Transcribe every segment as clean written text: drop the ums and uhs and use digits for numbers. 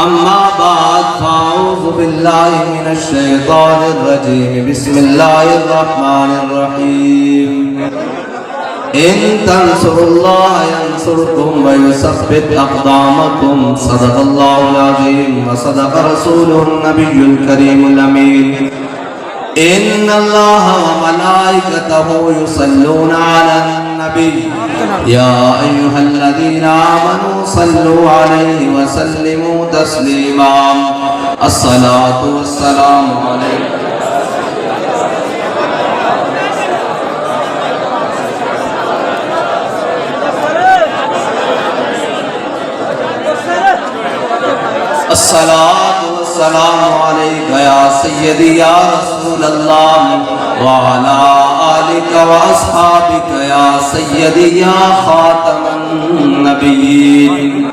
أما بعد فأعوذ بالله من الشيطان الرجيم بسم الله الرحمن الرحيم إن تنصروا الله ينصركم ويثبت أقدامكم صدق الله العظيم وصدق رسوله النبي الكريم الأمين إن الله وملائكته يصلون على النبي يا أيها الذين آمنوا صلوا عليه وسلموا تسليما الصلاة والسلام عليك الصلاة والسلام عليك يا سيدي يا رسول الله وعلى آلك وأصحابك يا سيدي يا خاتم النبيين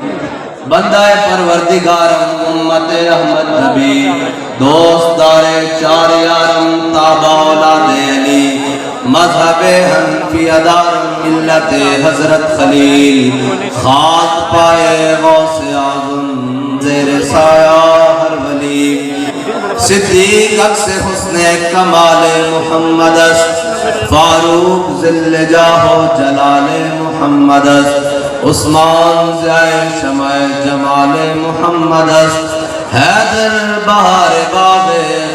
بندہ پروردگارم امت احمد نبی دوست دار چار یارم تابع اولاد علی مذہب حنفی ادارم ملت حضرت خلیل خاک پائے غوث اعظم زیر سایہ ہر ولی صدیق عکس حسن کمال محمد فاروق ذل جاہ و جلال محمد عثمان ضیاء شمع جمال محمد حیدر بہار باب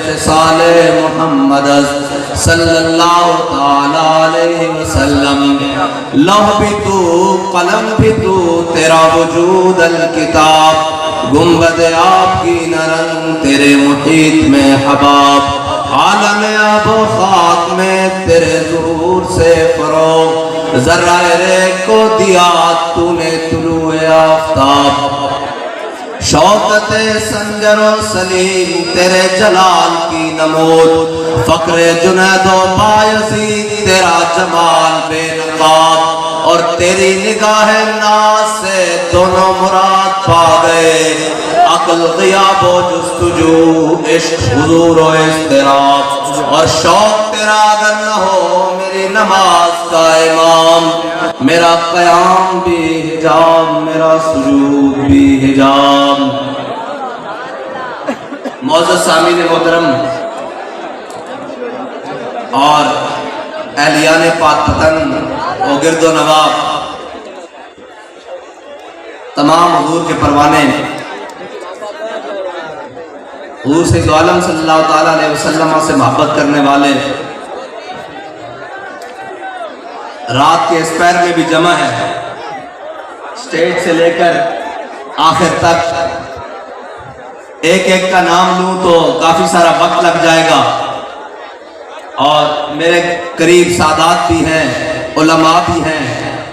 خصال محمد صلی اللہ تعالی علیہ وسلم لوح بھی تو قلم بھی تو تیرا وجود الکتاب گنبد آپ کی نرنگ تیرے محیط میں حباب عالم آب و خاک میں تیرے ظہور سے فروغ ذرہ ریگ کو دیا تو نے طلوع آفتاب شوکت سنجر و سلیم تیرے جلال کی نمود فقر جنید و بایزید تیرا جمال بے نقاب اور تیری نگاہ ناز سے دونوں مراد پا گئے عقل غیاب و جستجو عشق حضور و اضطراب اور شوق تیرا اگر نہ ہو میری نماز کا امام میرا قیام بھی حجاب میرا سجود بھی حجاب معزز سامعین محترم اور اہلیان پاک پتن و گرد و نواب تمام حضور کے پروانے حضور سید عالم صلی اللہ تعالیٰ علیہ وسلم سے محبت کرنے والے رات کے اس پیر میں بھی جمع ہے سٹیج سے لے کر آخر تک ایک ایک کا نام لوں تو کافی سارا وقت لگ جائے گا اور میرے قریب سادات بھی ہیں علماء بھی ہیں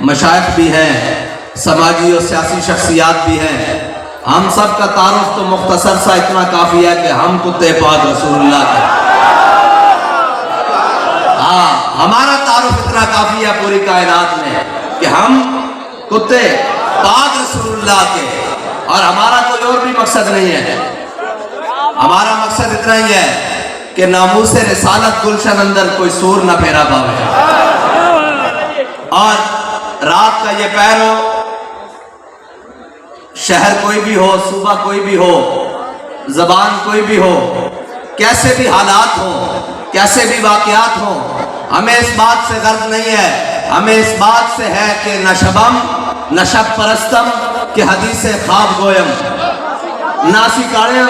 مشائخ بھی ہیں سماجی اور سیاسی شخصیات بھی ہیں ہم سب کا تعارف تو مختصر سا اتنا کافی ہے کہ ہم کتے پاک رسول اللہ کے ہمارا تعارف اتنا کافی ہے پوری کائنات میں کہ ہم کتے پاک رسول اللہ کے اور ہمارا کوئی اور بھی مقصد نہیں ہے ہمارا مقصد اتنا ہی ہے کہ ناموس رسالت گلشن اندر کوئی سور نہ پھیرا پاوے اور رات کا یہ پہر ہو شہر کوئی بھی ہو صوبہ کوئی بھی ہو زبان کوئی بھی ہو کیسے بھی حالات ہوں کیسے بھی واقعات ہوں ہمیں اس بات سے غرض نہیں ہے ہمیں اس بات سے ہے کہ نشبم نشب پرستم کہ حدیث خواب گویم ناسی کاڑے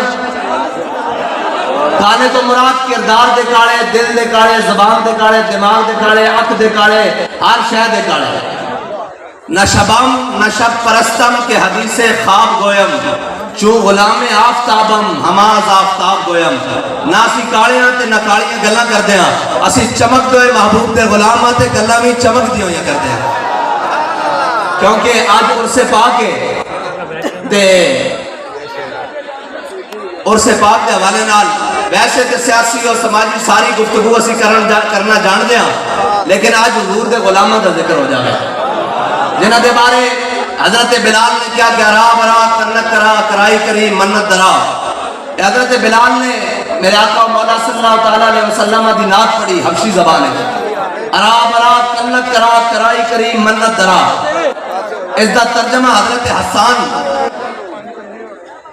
کانے تو مراد کردار دے کاڑے دل دے کاڑے زبان دے کاڑے دماغ دے کاڑے اک دے کاڑے ہر شے دے کاڑے نشبم نشب پرستم کے حدیث خواب گویم چو غلام آفتابم ہماز آفتاب گویم ناسی کاڑیاں تے نکاڑیاں گلہ کر دیا اسی چمک دوئے محبوب دے غلام آتے گلہ میں چمک دیوں یا کر دیا کیونکہ آج عرص پاک ہے تے عرص پاک دے حوالے نال ویسے تے سیاسی اور سماجی ساری گفتگو اسی کرنا جان دیا لیکن آج حضور دے غلامہ دا ذکر ہو جائے جنہ دے بارے حضرت بلال نے کیا کہ ارا برا کنت کرا کرائی کری منت درا حضرت بلال نے میرے آقا مولا صلی اللہ تعالیٰ علیہ وسلم دی نعت پڑھی حبشی زبان ہے ارا برا کنت کرا کرائی کری منت درا اس دا ترجمہ حضرت حسان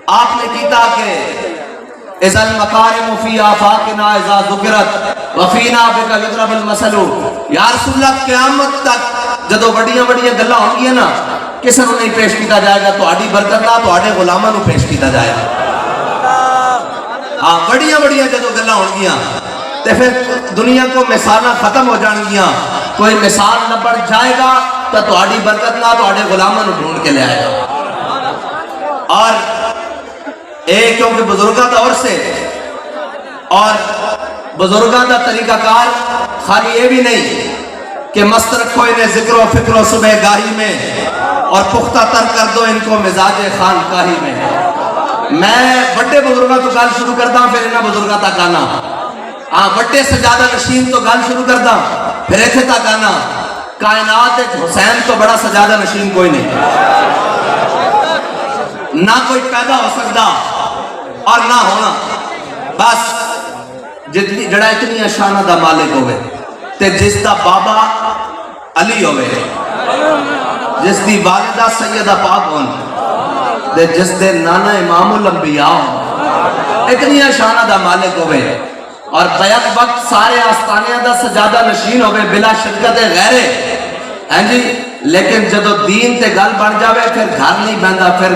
آپ نے کیتا کہ اذا المکارم فی آفاقنا اذا ذکرت وفینا بک یضرب المثل، یا رسول اللہ قیامت تک جدو بڑیاں بڑیاں گلاں ہوں گی نا کسے نو نہیں پیش کیتا جائے گا، تہاڈی برکت نال تہاڈے غلاماں نو پیش کیتا جائے گا۔ ہاں بڑیاں بڑیاں جدو گلاں ہوں گیاں تے پھر دنیا کو مثالاں ختم ہو جان گیاں، کوئی مثال نہ بڑھ جائے گا تو تہاڈی برکت نال تہاڈے غلاماں نو ڈھونڈ کے لے آئے گا۔ اور ایک کیونکہ بزرگاں دور سے اور بزرگاں دا طریقہ کار خالی یہ بھی نہیں کہ مست رکھو انہیں ذکر و فکر و صبح گاہی میں اور پختہ تر کر دو ان کو مزاج خانقاہی میں۔ میں بڑے بزرگاں تو گل شروع کرتا ہوں پھر انہاں بزرگاں تک آنا، ہاں بڑے سجادہ نشین تو گل شروع کرتا ہوں پھر ایتھے تک آنا۔ کائنات حسین تو بڑا سجادہ نشین کوئی نہیں، نہ کوئی پیدا ہو سکتا اور نہ ہونا، بس جڑا اتنی شانہ دا مالک ہوئے تے جس دا بابا علی ہوئے، جس دی والدہ سیدہ پاک ہون تے جس دے نانا امام الانبیاء ہون، اتنی شانہ دا مالک ہوئے اور بیک وقت سارے آستانیاں دا سجادہ نشین ہوئے بلا شرکت غیرے، ہیں جی، لیکن جدو دین تے گل بن جاوے پھر گھر نہیں بندہ، پھر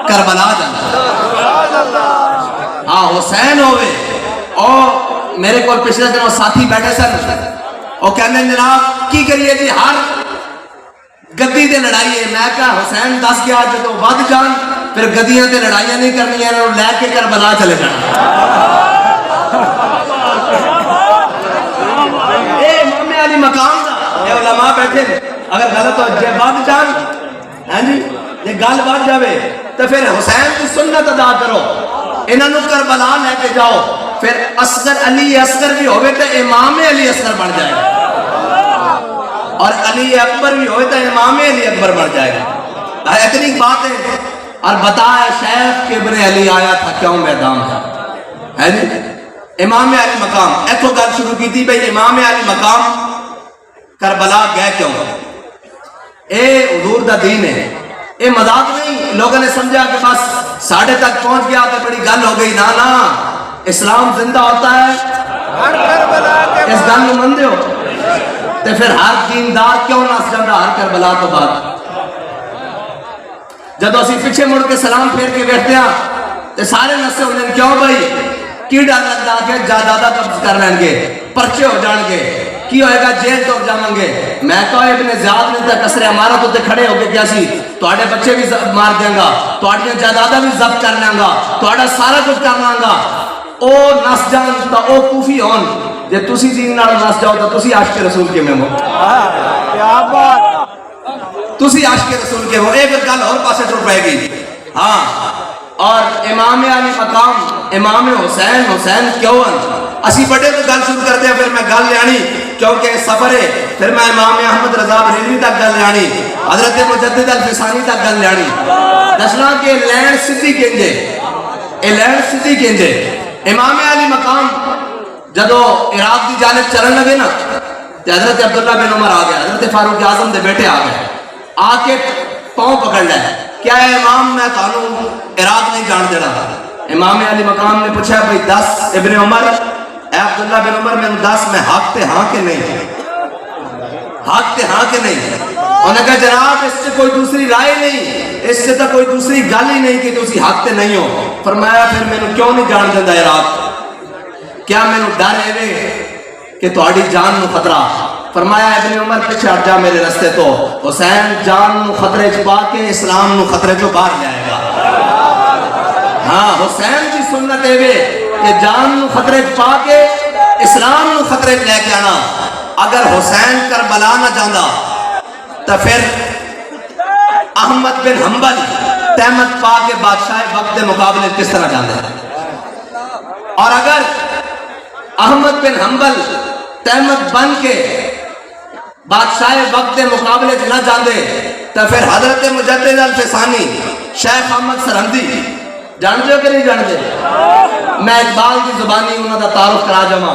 کربلا جانا۔ ہاں حسین ہوئے، اور میرے کو پچھلے دن وہ ساتھی بیٹھے سن، وہ کہنے جناب کی کریے جی ہر گدی دے لڑائی ہے، میں کہا حسین دس گیا جدو ود جان پھر گدیاں تے لڑائیاں نہیں کرنی ہیں، لے کے کربلا چلے جانا۔ اے امام علی مقام دا اے علماء بیٹھے اگر غلط ہو جائے ود جان، ہاں جی یہ گل بڑھ جاوے تو پھر حسین کی سنت ادا کرو، انہاں نو کربلا لے کے جاؤ، پھر اصغر علی اصغر بھی ہوئے تو امام علی اصغر بڑھ جائے گا، اور علی اکبر بھی ہوئے تو امام علی اکبر بڑھ جائے گا۔ اتنی بات ہے۔ اور بتایا شیخ کہ ابن علی آیا تھا کیوں میدان تھا، ہے جی امام علی مقام ایتھو گل شروع کی تھی بھئی امام علی مقام کربلا گئے کیوں؟ اے حضور دا دین ہے، اے مذاق نہیں، لوگوں نے سمجھا کہ بس ساڑھے تک پہنچ گیا تو بڑی گل ہو گئی، نا اسلام زندہ ہوتا ہے، اس گل میں مندے ہو تو پھر ہر دیندار کیوں نس جاندہ ہر کربلا تو بعد؟ جدو اسی پیچھے مڑ کے سلام پھیر کے بیٹھتے ہیں تو سارے نسے ہونے کیوں بھائی کی ڈر لگتا کہ جائیداداں قبض کر لیں گے، پرچے ہو جان گے، کی ہوئے گا جیل تو جائیں گے۔ میں کہا ابن زیاد نے تک قصر امارت ہوتے کھڑے ہو کے کیا سی تواڈے بچے بھی مار دیں گا، تواڈیاں جائیداداں بھی ضبط کر لیں گا، تواڈا سارا کچھ کر لیں گا۔ او نس جان تا او کوفی ہون، جے تسی دین نال نس جاؤ تو تسی عاشق رسول کے میں ہو، کیا بات، تسی عاشق رسول کے ہو، ایک گل اور پاسے ٹر پائے گی۔ ہاں اور امام علی مقام امام حسین، حسین کیوں ہیں؟ اسی بڑے تو گل شروع کرتے ہیں پھر میں گل لیانی کیونکہ سفر ہے، پھر میں امام احمد رضا بریلوی تک گل لیانی، حضرت مجدد الفسانی تک گل لیانی، دسنا کہ لین سدھی کہنجے، اے لین سدھی کہنجے۔ امام علی مقام جدو عراق دی جانب چلن لگے نا تو حضرت عبداللہ بن عمر آ گیا، حضرت فاروق اعظم دے بیٹے آ گئے، آ کے پاؤں پکڑ لے، کیا ہے امام میں تانوں عراق نہیں جان دینا۔ امام علی مقام نے پوچھا بھئی دس ابن عمر، اے عبداللہ بن عمر میں دس میں حق تے ہاں کہ نہیں، حق تے ہاں کہ نہیں؟ انہوں نے کہا جناب اس سے کوئی دوسری رائے نہیں، اس سے تو کوئی دوسری گل ہی نہیں کہ تسی حق تے نہیں ہو۔ فرمایا پھر میں نے کیوں نہیں جان دینا عراق، کیا میں نے ڈر ہے کہ تہاڈی جان نو خطرہ؟ فرمایا ابن عمر پیچھے ہٹ جا میرے رستے تو، حسین جان نو خطرے چ پا کے اسلام نو خطرے چ باہر جائے گا۔ ہاں حسین کی سنت ہے کہ جان نو خطرے چ پا کے اسلام نو خطرے چ لے کے آنا۔ اگر حسین کربلا نہ جاندا تو پھر احمد بن حنبل تہمت پا کے بادشاہ وقت کے مقابلے کس طرح جاندے؟ اور اگر احمد بن حنبل تہمت بن کے بادشاہ وقت کے مقابلے نہ جاندے تو پھر حضرت مجدد الفسانی شیخ احمد سرہندی جان دے کہ نہیں جان دے؟ میں اقبال کی زبانی انہوں دا تعارف کرا جمع۔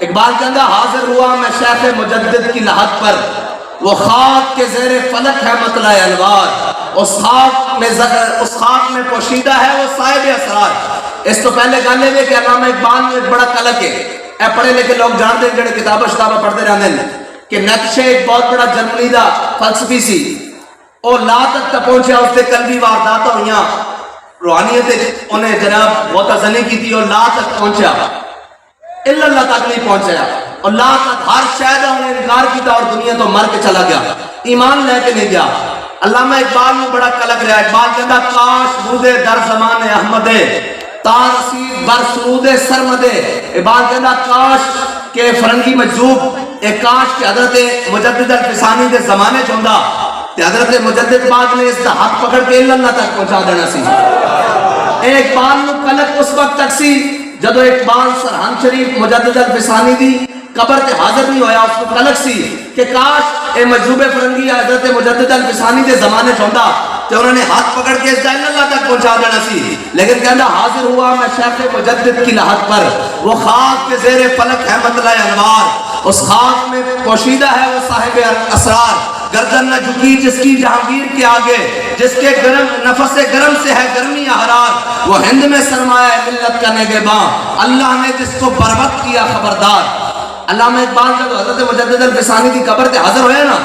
اقبال کہندہ حاضر ہوا میں شیخ مجدد کی لحد پر، وہ خاک کے زیر فلک ہے مطلع انوار، اس خاک میں پوشیدہ ہے وہ صاحب اسرار۔ اس تو پہلے گانے میں کہ علامہ اقبال میں ایک بڑا کلک ہے، اے پڑھے لکھے لوگ جانتے ہیں جڑے کتابیں پڑھتے رہتے ہیں کہ نقشے ایک بہت بڑا جرمنی دا فلسفی سی، اور لا تک پہنچیا، اس سے قلبی واردات ہوئیاں، روحانیت انہیں جناب بہت زنی کی تھی، اور لا تک پہنچیا، اللہ تک نہیں پہنچیا، اور لا تک ہر شاید انہیں انکار کیتا اور دنیا تو مر کے چلا گیا، ایمان لے کے نہیں گیا۔ علامہ اقبال میں بڑا کلک رہا، اقبال کہتا کاش بودے در زمان احمد تارسید بر سرود سرمد۔ اقبال کہتا کاش کہ فرنگی مجذوب، ایک کاش کہ حضرت مجدد الفسانی دے زمانے چوندہ تے حضرت مجدد پاک نے اس دا حق پکڑ کے اللہ تک پہنچا دینا سی۔ اقبال نو کلک اس وقت تک سی جدو اقبال سرہند شریف مجدد الفسانی دی قبر تے حاضر نہیں ہویا، اس کو کلک سی کہ کاش اے مجذوب فرنگی حضرت مجدد الفسانی دے زمانے چوندہ تے انہوں نے ہاتھ پکڑ کے اس دا اللہ تک پہنچا دینا سی، لیکن کہنا حاضر ہوا میں شیخ مجدد کی لحد پر، وہ خاک کے زیر فلک ہے مطلع انوار، اس خاک میں پوشیدہ ہے وہ صاحب اسرار، گردن نہ جھکی جس کی جہانگیر کے آگے، جس کے گرم نفس گرم سے ہے گرمی حرار، وہ ہند میں سرمایہ ملت کا نگہباں، اللہ نے جس کو بروقت کیا خبردار۔ علامہ اقبال جب حضرت مجدد الفسانی کی قبر تے حاضر ہوئے نا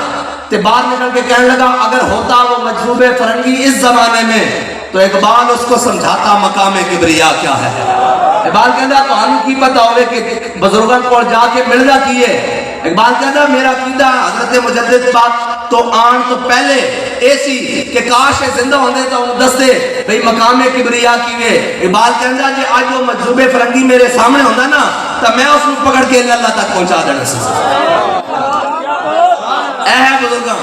تے باہر نکل کے کہنے لگا اگر ہوتا وہ مجذوب فرنگی اس زمانے میں تو اقبال اس کو سمجھاتا مقام کبریا کیا ہے۔ اقبال کہتا تو ہم کی پتہ ہوئے کہ بزرگان کو جا کے ملنا کیے۔ اقبال کہتا میرا قیدہ حضرت مجدد پاک تو آن تو پہلے ایسی کہ کاش زندہ ہوندے تو انہوں دستے بھئی مقام کبریا کیے۔ اقبال کہتا جی آج وہ مجذوب فرنگی میرے سامنے ہوندہ نا تو میں اس کو پکڑ کے اللہ تک پہنچا دینا سی۔ اے ہے بزرگان،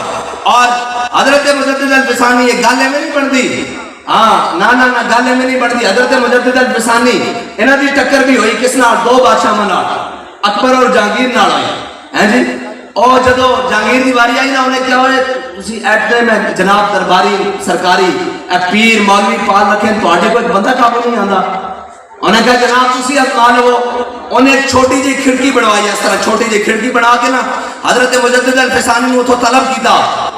اور حضرت مجدد الفسانی یہ گالے میں نہیں پڑھ دی، ہاں نا گالے میں نہیں پڑھ دی، حضرت مجدد الفسانی انہاں دی ٹکر بھی ہوئی کس نال؟ دو بادشاہ منا اکبر اور جہانگیر نال آئی ہیں جی، اور جدو جہانگیر دی باری آئی نا انہیں کیا ہوئے اسی ایٹنے میں جناب درباری سرکاری پیر مولوی پال رکھیں تو آٹے کو ایک بندہ قابل نہیں آندا، انہیں کہا جناب تسی ازما لو، انہیں ایک چھوٹی جی کھڑکی بڑھوائی، اس طرح چھوٹی جی کھڑکی بڑھا کے نا حضرت مجدد الفسانی نے اتھو طلب کیتا،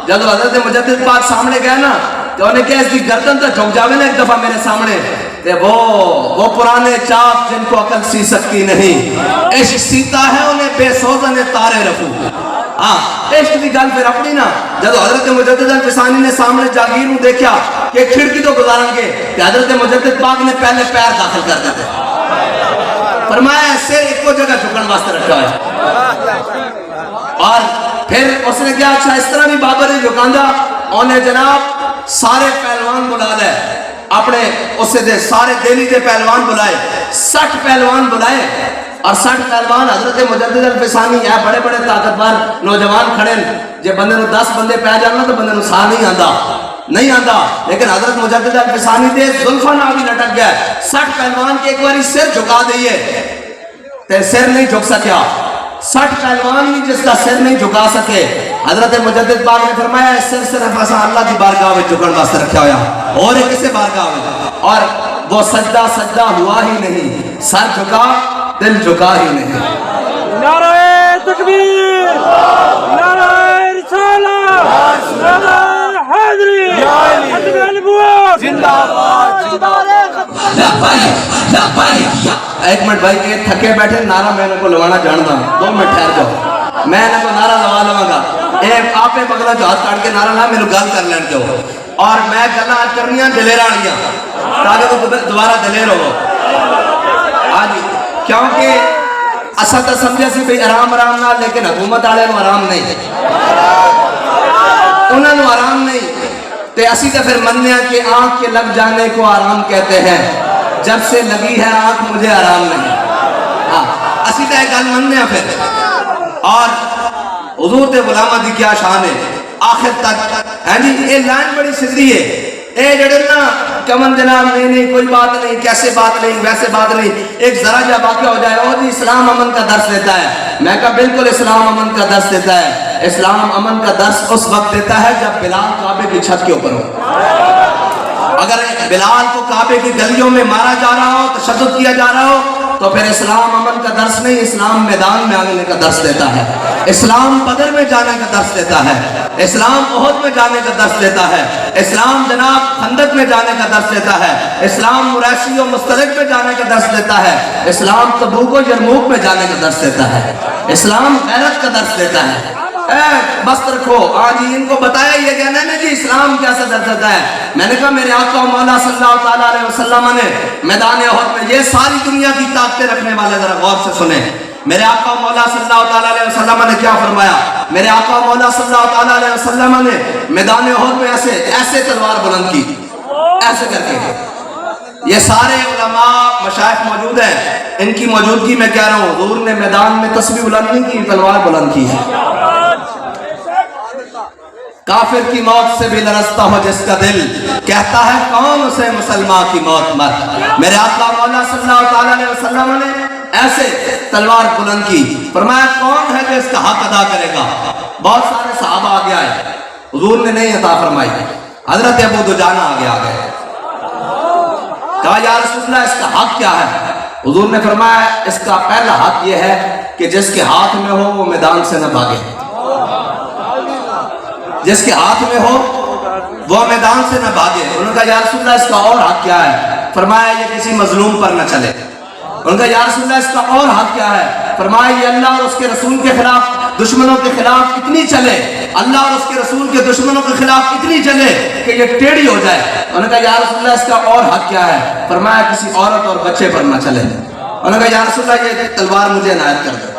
جب حضرت مجدد پاک سامنے گئے نا تو انہیں کہا اس کی گردن تا جھک جاوے نا ایک دفعہ میرے سامنے، تے وہ پرانے چاپ جن کو عقل سی سکتی نہیں، عشق سیتا ہے انہیں بے سوزن تارے رفو۔ ہاں عشق دی گل پھر اپنی نا جب حضرت مجدد الفسانی نے سامنے جاگیر نے دیکھا کہ کھڑکی تو گزارن گے کہ حضرت مجدد پاک نے پہلے پیر داخل کر دیتے، فرمایا سر ایک کو جگہ جھکن واسطے رکھا ہے، اور پھر اس نے کیا اچھا اس طرح بھی بابر نے جھکاندہ، انہیں جناب سارے پہلوان بلا لے اپنے اسے دے سارے دہلی دے پہلوان بلائے، 60 پہلوان بلائے، اور 60 پہلوان حضرت مجدد الفسانی ہے بڑے بڑے طاقتور نوجوان کھڑے، جے بندے نو 10 بندے پہ جانا تو بندے نو سا نہیں آندا، لیکن حضرت مجدد الفسانی دے زلفہ نہ بھی لٹک گیا، 60 پہلوان کے ایک باری سر جھکا دئیے تے سر نہیں جھک سکیا، 60 پہلوان بھی جس کا سر نہیں جھکا سکے، حضرت مجدد پاک نے فرمایا اس سر صرف ایسا اللہ کی بارگاہ میں جھکن واسطے رکھا ہویا، اور ایک کسے بارگاہ میں، اور وہ سجدہ ہوا ہی نہیں، سر جھکا دل جھکا ہی نہیں۔ نعرہ تکبیر، نعرہ رسالت، نعرہ حیدری، ختم نبوت، زندہ باد، ایک منٹ بھائی کہ تھکے بیٹھے نعرہ میں انہوں کو لوانا جانتا ہوں، 2 منٹ ٹھہر جاؤ، میں انہوں کو نعرہ لوا لوں گا، آپ نے بگلا جو ہاتھ کاٹ کے نعرہ لا میرے گل کر لین دو، اور میں گلہ آج کرنی ہیں دلیر آنیاں تاکہ وہ دوبارہ دلیر ہو آج، کیونکہ اسا تو سمجھے سی بھئی آرام نہ، لیکن حکومت آلے نو آرام نہیں، انہوں نے آرام نہیں، تے اسی تو پھر مننے ہیں کہ آنکھ کے لگ جانے کو آرام کہتے ہیں، جب سے لگی ہے آنکھ مجھے آرام نہیں، اسی تو ایک گل مننے ہیں پھر، اور حضور تے غلامہ دی کیا شان ہے آخر تک، جی یہ لائن بڑی سدھی ہے، اے جڑے نا کمن جناب نہیں کوئی بات نہیں، کیسے بات نہیں، ویسے بات نہیں، ایک ذرا جا واقعہ ہو جائے اور جی اسلام امن کا درس دیتا ہے، میں کہا بالکل اسلام امن کا درس دیتا ہے، اسلام امن کا درس اس وقت دیتا ہے جب بلال کعبے کی چھت کے اوپر ہو، اگر بلال کو کعبے کی گلیوں میں مارا جا رہا ہو، تشدد کیا جا رہا ہو، تو پھر اسلام امن کا درس نہیں، اسلام میدان میں آنے کا درس دیتا ہے، اسلام بدر میں جانے کا درس دیتا ہے، اسلام احد میں جانے کا درس دیتا ہے، اسلام جناب خندق میں جانے کا درس دیتا ہے، اسلام مریسی و مستلق میں جانے کا درس دیتا ہے، اسلام تبوک و یرموک میں جانے کا درس دیتا ہے، اسلام غیرت کا درس دیتا ہے۔ بس رکھو آج ان کو بتایا یہ کہنا ہے جی اسلام کیسا درس دیتا ہے۔ میں نے کہا میرے آقا مولا صلی اللہ تعالیٰ علیہ وسلم نے میدان احد میں، یہ ساری دنیا کی طاقتیں رکھنے والے ذرا غور سے سنیں، میرے آقا مولا صلی اللہ تعالیٰ علیہ وسلم نے کیا فرمایا؟ میرے آقا مولا صلی اللہ تعالیٰ علیہ وسلم نے میدان احد میں ایسے تلوار بلند کی، ایسے کر کے۔ یہ سارے علماء مشائخ موجود ہیں، ان کی موجودگی میں کہہ رہا ہوں، حضور نے میدان میں تسبیح بلند نہیں کی، تلوار بلند کی ہے۔ کافر کی موت سے بھی لرزتا ہو جس کا دل، کہتا ہے کون اسے مسلمان کی موت مر۔ میرے آقا مولا صلی اللہ تعالیٰ علیہ وسلم نے ایسے تلوار بلند کی، فرمایا کون ہے جو اس کا حق ادا کرے گا؟ بہت سارے صحابہ آگے آئے، حضور نے نہیں عطا فرمائی، حضرت ابو دجانہ آگے آ گئے، کہا یا رسول اللہ اس کا حق کیا ہے؟ حضور نے فرمایا اس کا پہلا حق یہ ہے کہ جس کے ہاتھ میں ہو وہ میدان سے نہ بھاگے، جس کے ہاتھ میں ہو وہ میدان سے نہ بھاگے۔ انہوں نے کہا یا رسول اللہ اس کا اور حق کیا ہے؟ فرمایا یہ کسی مظلوم پر نہ چلے۔ انہوں نے کہا یا رسول اللہ اس کا اور حق کیا ہے؟ فرمایا یہ اللہ اور اس کے رسول کے خلاف، دشمنوں کے خلاف اتنی چلے، اللہ اور اس کے رسول کے دشمنوں کے خلاف اتنی چلے کہ یہ ٹیڑھی ہو جائے۔ انہوں نے کہا یا رسول اللہ اس کا اور حق کیا ہے؟ فرمایا کسی عورت اور بچے پر نہ چلے۔ انہوں نے کہا یا رسول اللہ یہ تلوار مجھے عنایت کر دے۔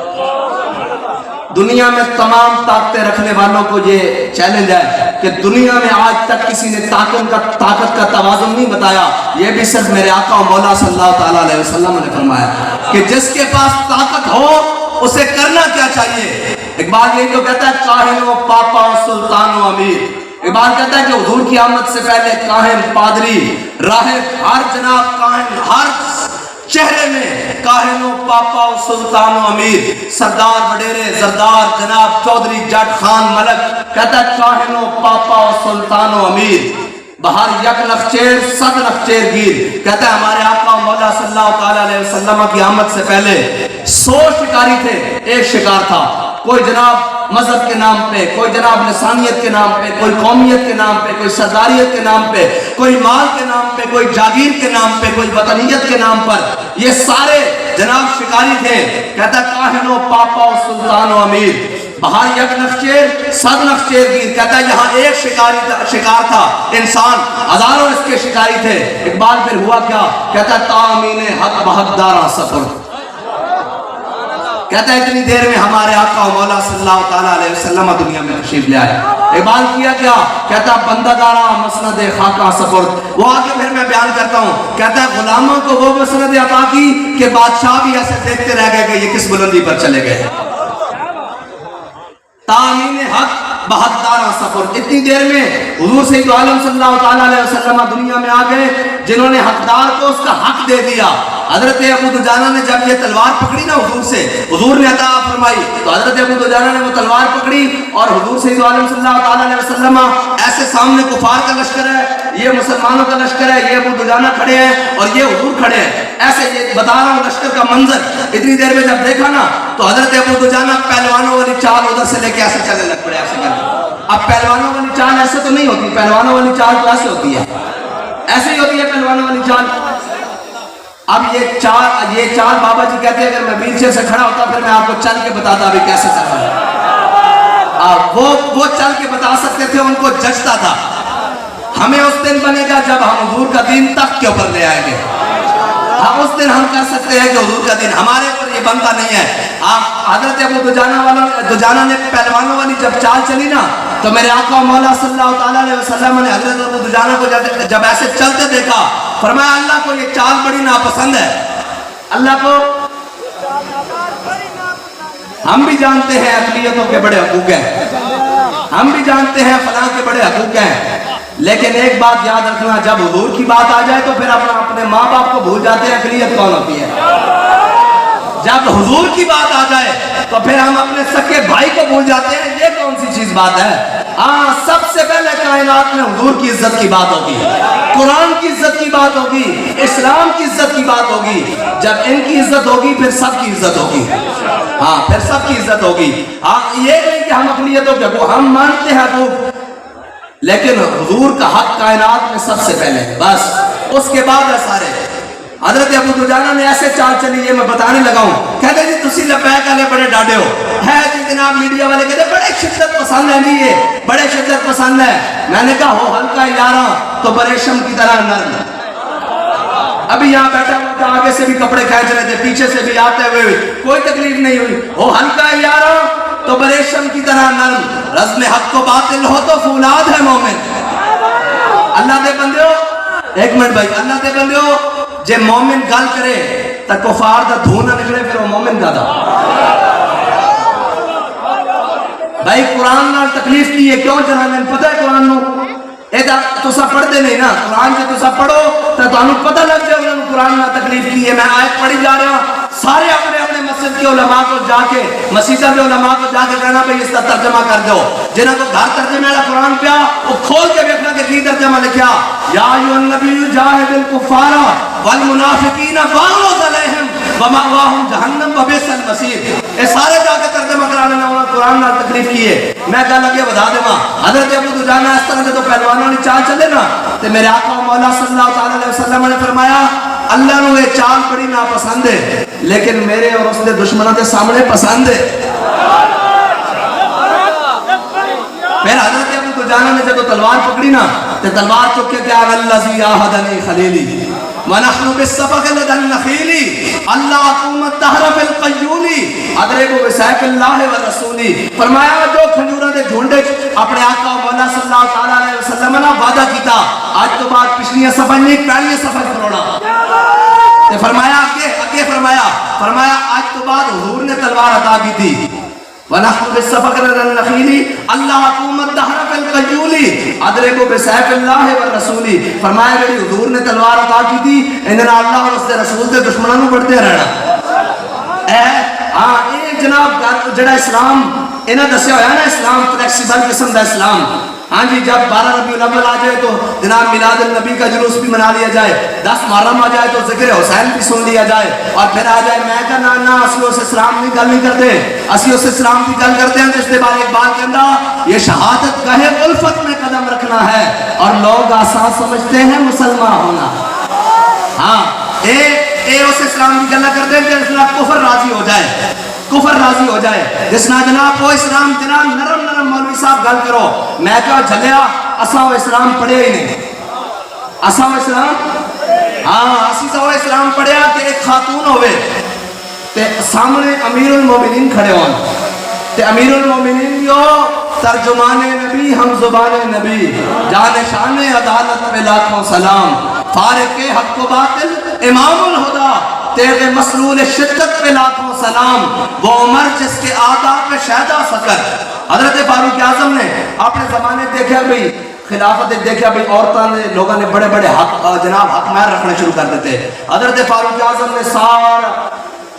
دنیا میں تمام طاقتیں رکھنے والوں کو یہ چیلنج ہے کہ دنیا میں آج تک کسی نے طاقت کا توازن نہیں بتایا، یہ بھی صرف میرے آقا و مولا صلی اللہ تعالیٰ علیہ وسلم نے فرمایا کہ جس کے پاس طاقت ہو اسے کرنا کیا چاہیے۔ اقبال یہ جو کہتا ہے کاہن و پاپا و سلطان و امیر، اقبال کہتا ہے کہ حضور کی آمد سے پہلے کاہن، پادری، راہب، ہر جناب کاہن، ہر چہرے میں کاہن و پاپا و سلطان و امیر، سردار وڈیرے، زردار، جناب چودھری، جٹ، خان، ملک، کہتا ہے کاہن و پاپا و سلطان و امیر، بہر یک نخچیر صد نخچیر گیر۔ کہتا ہے ہمارے آقا مولا صلی اللہ تعالیٰ علیہ وسلم کی آمد سے پہلے 100 شکاری تھے، ایک شکار تھا، کوئی جناب مذہب کے نام پہ، کوئی جناب لسانیت کے نام پہ، کوئی قومیت کے نام پہ، کوئی سرداریت کے نام پہ، کوئی مال کے نام پہ، کوئی جاگیر کے نام پہ، کوئی وطنیت کے نام پر، یہ سارے جناب شکاری تھے۔ کہتا ہے کاہن و پاپا و سلطان و امیر، بہر یک نخچیر صد نخچیر گیر۔ کہتا ہے یہاں ایک شکار تھا انسان، ہزاروں اس کے شکاری تھے۔ اقبال پھر ہوا کیا؟ کہتا ہے تامین حق بحق دارا سفر، کہتا ہے اتنی دیر میں ہمارے آقا و مولا صلی اللہ تعالیٰ علیہ وسلم دنیا میں تشریف لے آئے۔ اقبال کیا کیا؟ کہتا ہے بندہ دارا مسند خاکہ سپرد۔ وہ آگے پھر میں بیان کرتا ہوں، کہتا ہے غلاموں کو وہ مسند عطا کی کہ بادشاہ بھی ایسے دیکھتے رہ گئے کہ یہ کس بلندی پر چلے گئے۔ تامین حق بحق دارا سفر، اتنی دیر میں حضور سید عالم صلی اللہ تعالیٰ علیہ وسلم دنیا میں آ گئے جنہوں نے حقدار کو اس کا حق دے دیا۔ حضرت ابو دجانہ نے جب یہ تلوار پکڑی نا حضور سے، حضور نے عطا فرمائی، تو حضرت ابو دجانہ نے وہ تلوار پکڑی اور حضور سید عالم صلی اللہ تعالیٰ علیہ وسلم ایسے سامنے کفار کا لشکر ہے، یہ مسلمانوں کا لشکر ہے، یہ ابو دجانہ کھڑے ہیں اور یہ حضور کھڑے ہیں، ایسے یہ بتا رہا ہوں لشکر کا منظر۔ اتنی دیر میں جب دیکھا نا تو حضرت ابو دجانہ پہلوانوں والی چال ادھر سے لے کے ایسے چلنے لگ پڑے، ایسے کر کے۔ اب پہلوانوں والی چال ایسے تو نہیں ہوتی، پہلوانوں والی چال تو ایسے ہوتی ہے، ایسے ہی ہوتی ہے پہلوانوں والی چال۔ اب یہ چال بابا جی کہتے ہیں اگر میں پیچھے سے کھڑا ہوتا پھر میں آپ کو چل کے بتاتا ابھی کیسے چل رہا ہے۔ وہ چل کے بتا سکتے تھے، ان کو جچتا تھا۔ ہمیں اس دن بنے گا جب ہم حضور کا دین تخت کے اوپر لے آئیں گے، ہم اس دن ہم کر سکتے ہیں کہ حضور کا دین ہمارے اوپر یہ بنتا نہیں ہے۔ حضرت ابو دجانہ نے پہلوانوں والی جب چال چلی نا تو میرے آقا مولا صلی اللہ تعالیٰ علیہ وسلم نے حضرت ابو دجانہ کو جب ایسے چلتے دیکھا، فرمایا اللہ کو یہ چال بڑی ناپسند ہے، اللہ کو ہم بھی جانتے ہیں اقلیتوں کے بڑے حقوق ہیں، ہم بھی جانتے ہیں فلاں کے بڑے حقوق ہیں، لیکن ایک بات یاد رکھنا، جب حضور کی بات آ جائے تو پھر اپنے ماں باپ کو بھول جاتے ہیں اقلیت کون ہوتی ہے۔ جب حضور کی بات آ جائے تو پھر ہم اپنے سکے بھائی کو بھول جاتے ہیں، یہ کون سی چیز بات ہے؟ سب سے پہلے کائنات میں حضور کی عزت کی بات ہوتی ہے، قرآن کی عزت کی بات بات ہوگی, اسلام کی عزت کی بات ہوگی. جب ان کی عزت ہوگی پھر سب کی عزت ہوگی. ہاں پھر سب کی عزت ہوگی. ہاں یہ نہیں کہ ہم اقلیتوں کے حقوق, ہم مانتے ہیں حقوق, لیکن حضور کا حق کائنات میں سب سے پہلے ہے, بس اس کے بعد ہے سارے. حضرت ابو دجانہ نے ایسے چال چلی, یہ میں بتانے لگا ہوں. کہتے جی تسی لبیک والے بڑے ڈاڈے ہو, ہے جی جناب میڈیا والے کہتے بڑے شدت پسند ہے, نہیں ہے بڑے شدت پسند ہے. میں نے کہا ہو ہلکا یاراں تو بریشم کی طرح نرم. ابھی یہاں بیٹھا ہوا تھا, آگے سے بھی کپڑے کھینچ رہے تھے, پیچھے سے بھی آتے ہوئے کوئی تکلیف نہیں ہوئی. ہو ہلکا یاراں تو بریشم کی طرح نرم, رزم حق کو باطل ہو تو فولاد ہے مومن. اللہ دے بندیو, ایک منٹ بھائی, اللہ دے بندیو, جے مومن گل کرے تا کفار دا دھون نہ نکلے پھر وہ مومن دا. بھائی قرآن نال تکلیف کی ہے, کیوں جنہاں پتہ ہے قرآن نو, اے دا تسا پڑھ دے نہیں نا, قرآن سے تسا پڑھو تا تانوں پتہ لگ جائے انہوں قرآن نال تکلیف کی ہے. میں آیت پڑھی جا رہا ہوں, سارے اپنے اپنے مسجد کے علماء کو جا کے, مسیحہ کے علماء کو جا کے کہنا بھئی اس کا ترجمہ کر دو. جنہاں کو گھر ترجمہ والا قرآن پیا وہ کھول کے دیکھنا کہ کی ترجمہ لکھیا, یا ایھا النبی جاہد الکفار والمنافقین واغلظ علیہم ومأواہم جہنم وبئس المصیر. اے سارے جا کے ترجمہ کرا لینا, انہوں نے قرآن نال تکلیف کی ہے. میں کہا لگے بتا دے ماں, حضرت ابو دجانہ اس طرح سے تو پہلوانوں نے چال چلے نا, تو میرے آقا مولا صلی اللہ علیہ وسلم نے فرمایا اللہ نو یہ چال بڑی ناپسند ہے, لیکن میرے اور اس نے دشمنوں کے سامنے پسند ہے. پھر حضرت ابو دجانہ نے جب تلوار پکڑی نا, تو تلوار چک کے کیا والذی عاہدنی خلیلی ونحن بالسفق لدى النخیل اللہ حکومت تحرف القیولی ادرکو بسیف اللہ ورسولی. فرمایا جو کھجوراں دے جھونڈے اپنے آقا مولا صلی اللہ علیہ وسلم نے وعدہ کیتا, آج تو بعد پچھلی سفر نہیں پہلی سفر کروڑا. فرمایا آگے فرمایا آج تو بعد حضور نے تلوار عطا کی تھی, وَنَحْنُ بِالسَّفَقِ لَدَى النَّخِيلِ اللہ حکومت دہرف القیولی ادرکو بسیف اللہ والرسولی. فرمایا کہ حضور نے تلوار عطا کی تھی, انہاں اللہ اور اس کے رسول کے دشمنوں بڑھتے رہنا. ہاں یہ جناب جڑا اسلام انہاں دسیا ہوا نا, اسلام فلیکسیبل قسم دا اسلام. ہاں جی جب 12 ربیع الاول آ جائے تو جناب میلاد النبی کا جلوس بھی منا لیا جائے, 10 محرم آ جائے تو ذکر حسین بھی سن لیا جائے, اور پھر آ جائے میں کہا نا اسی اس اسلام کی گل نہیں کرتے, اسی اس اسلام کی گل کرتے ہیں جس کے بارے اقبال کہندا یہ شہادت گاہ الفت میں قدم رکھنا ہے اور لوگ آسان سمجھتے ہیں مسلمان ہونا. ہاں اے اس اسلام کی گل کرتے ہیں جس میں کفر راضی ہو جائے, کفر راضی ہو جائے, جس نہ جناب وہ اسلام جناب نرم نرم مولوی صاحب گل کرو. میں کہا جھلیا اساں وہ اسلام پڑھے ہی نہیں, اساں وہ اسلام اسی وہ اسلام پڑھیا کہ ایک خاتون ہوئے تے سامنے امیر المومنین کھڑے ہون, تے امیر المومنین جو ترجمان نبی ہم زبان نبی جان شان عدالت پہ لاکھوں سلام, فارق حق و باطل امام الہدا تیرے مسلول شدت پہ لاکھوں سلام, وہ عمر جس کے آداب پہ شہدہ فکر. حضرت فاروق اعظم نے اپنے زمانے دیکھا بھئی خلافت دیکھا بھئی عورتوں نے لوگوں نے بڑے بڑے حق جناب حق مہر رکھنے شروع کر دیتے. حضرت فاروق اعظم نے سارا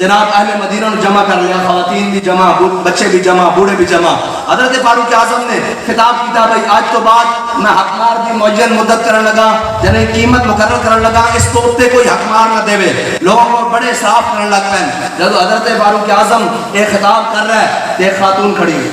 جناب اہل مدینہ نے جمع کر لیا, خواتین بھی جمع, بچے بھی جمع, بوڑھے بھی جمع. حضرت فاروق اعظم نے خطاب کیتا بھئی آج تو بعد میں حقمار دی معین مدت کرنے لگا, یعنی قیمت مقرر کرنے لگا, اس کو اتے کوئی حقمار نہ دے وے. لوگوں کو بڑے صاف کرنے لگ پے. جب حضرت فاروق اعظم ایک خطاب کر رہا ہے تو ایک خاتون کھڑی ہوئی.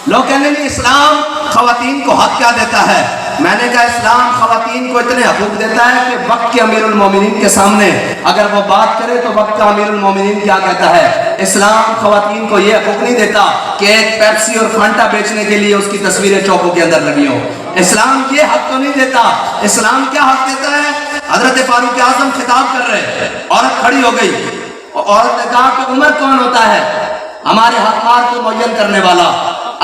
لوگ کہنے لیں اسلام خواتین کو حق کیا دیتا ہے. میں نے کہا اسلام خواتین کو اتنے حقوق دیتا ہے کہ وقت کے امیر المومنین کے سامنے اگر وہ بات کرے تو وقت کا امیر المومنین کیا کہتا ہے. اسلام خواتین کو یہ حقوق نہیں دیتا کہ ایک پیپسی اور فانٹا بیچنے کے لیے اس کی تصویریں چوکوں کے اندر لگی ہوں. اسلام یہ حق تو نہیں دیتا. اسلام کیا حق دیتا ہے. حضرت فاروق اعظم خطاب کر رہے, عورت کھڑی ہو گئی, عورت نے کہا کہ عمر کون ہوتا ہے ہمارے حقمار کو معین کرنے والا.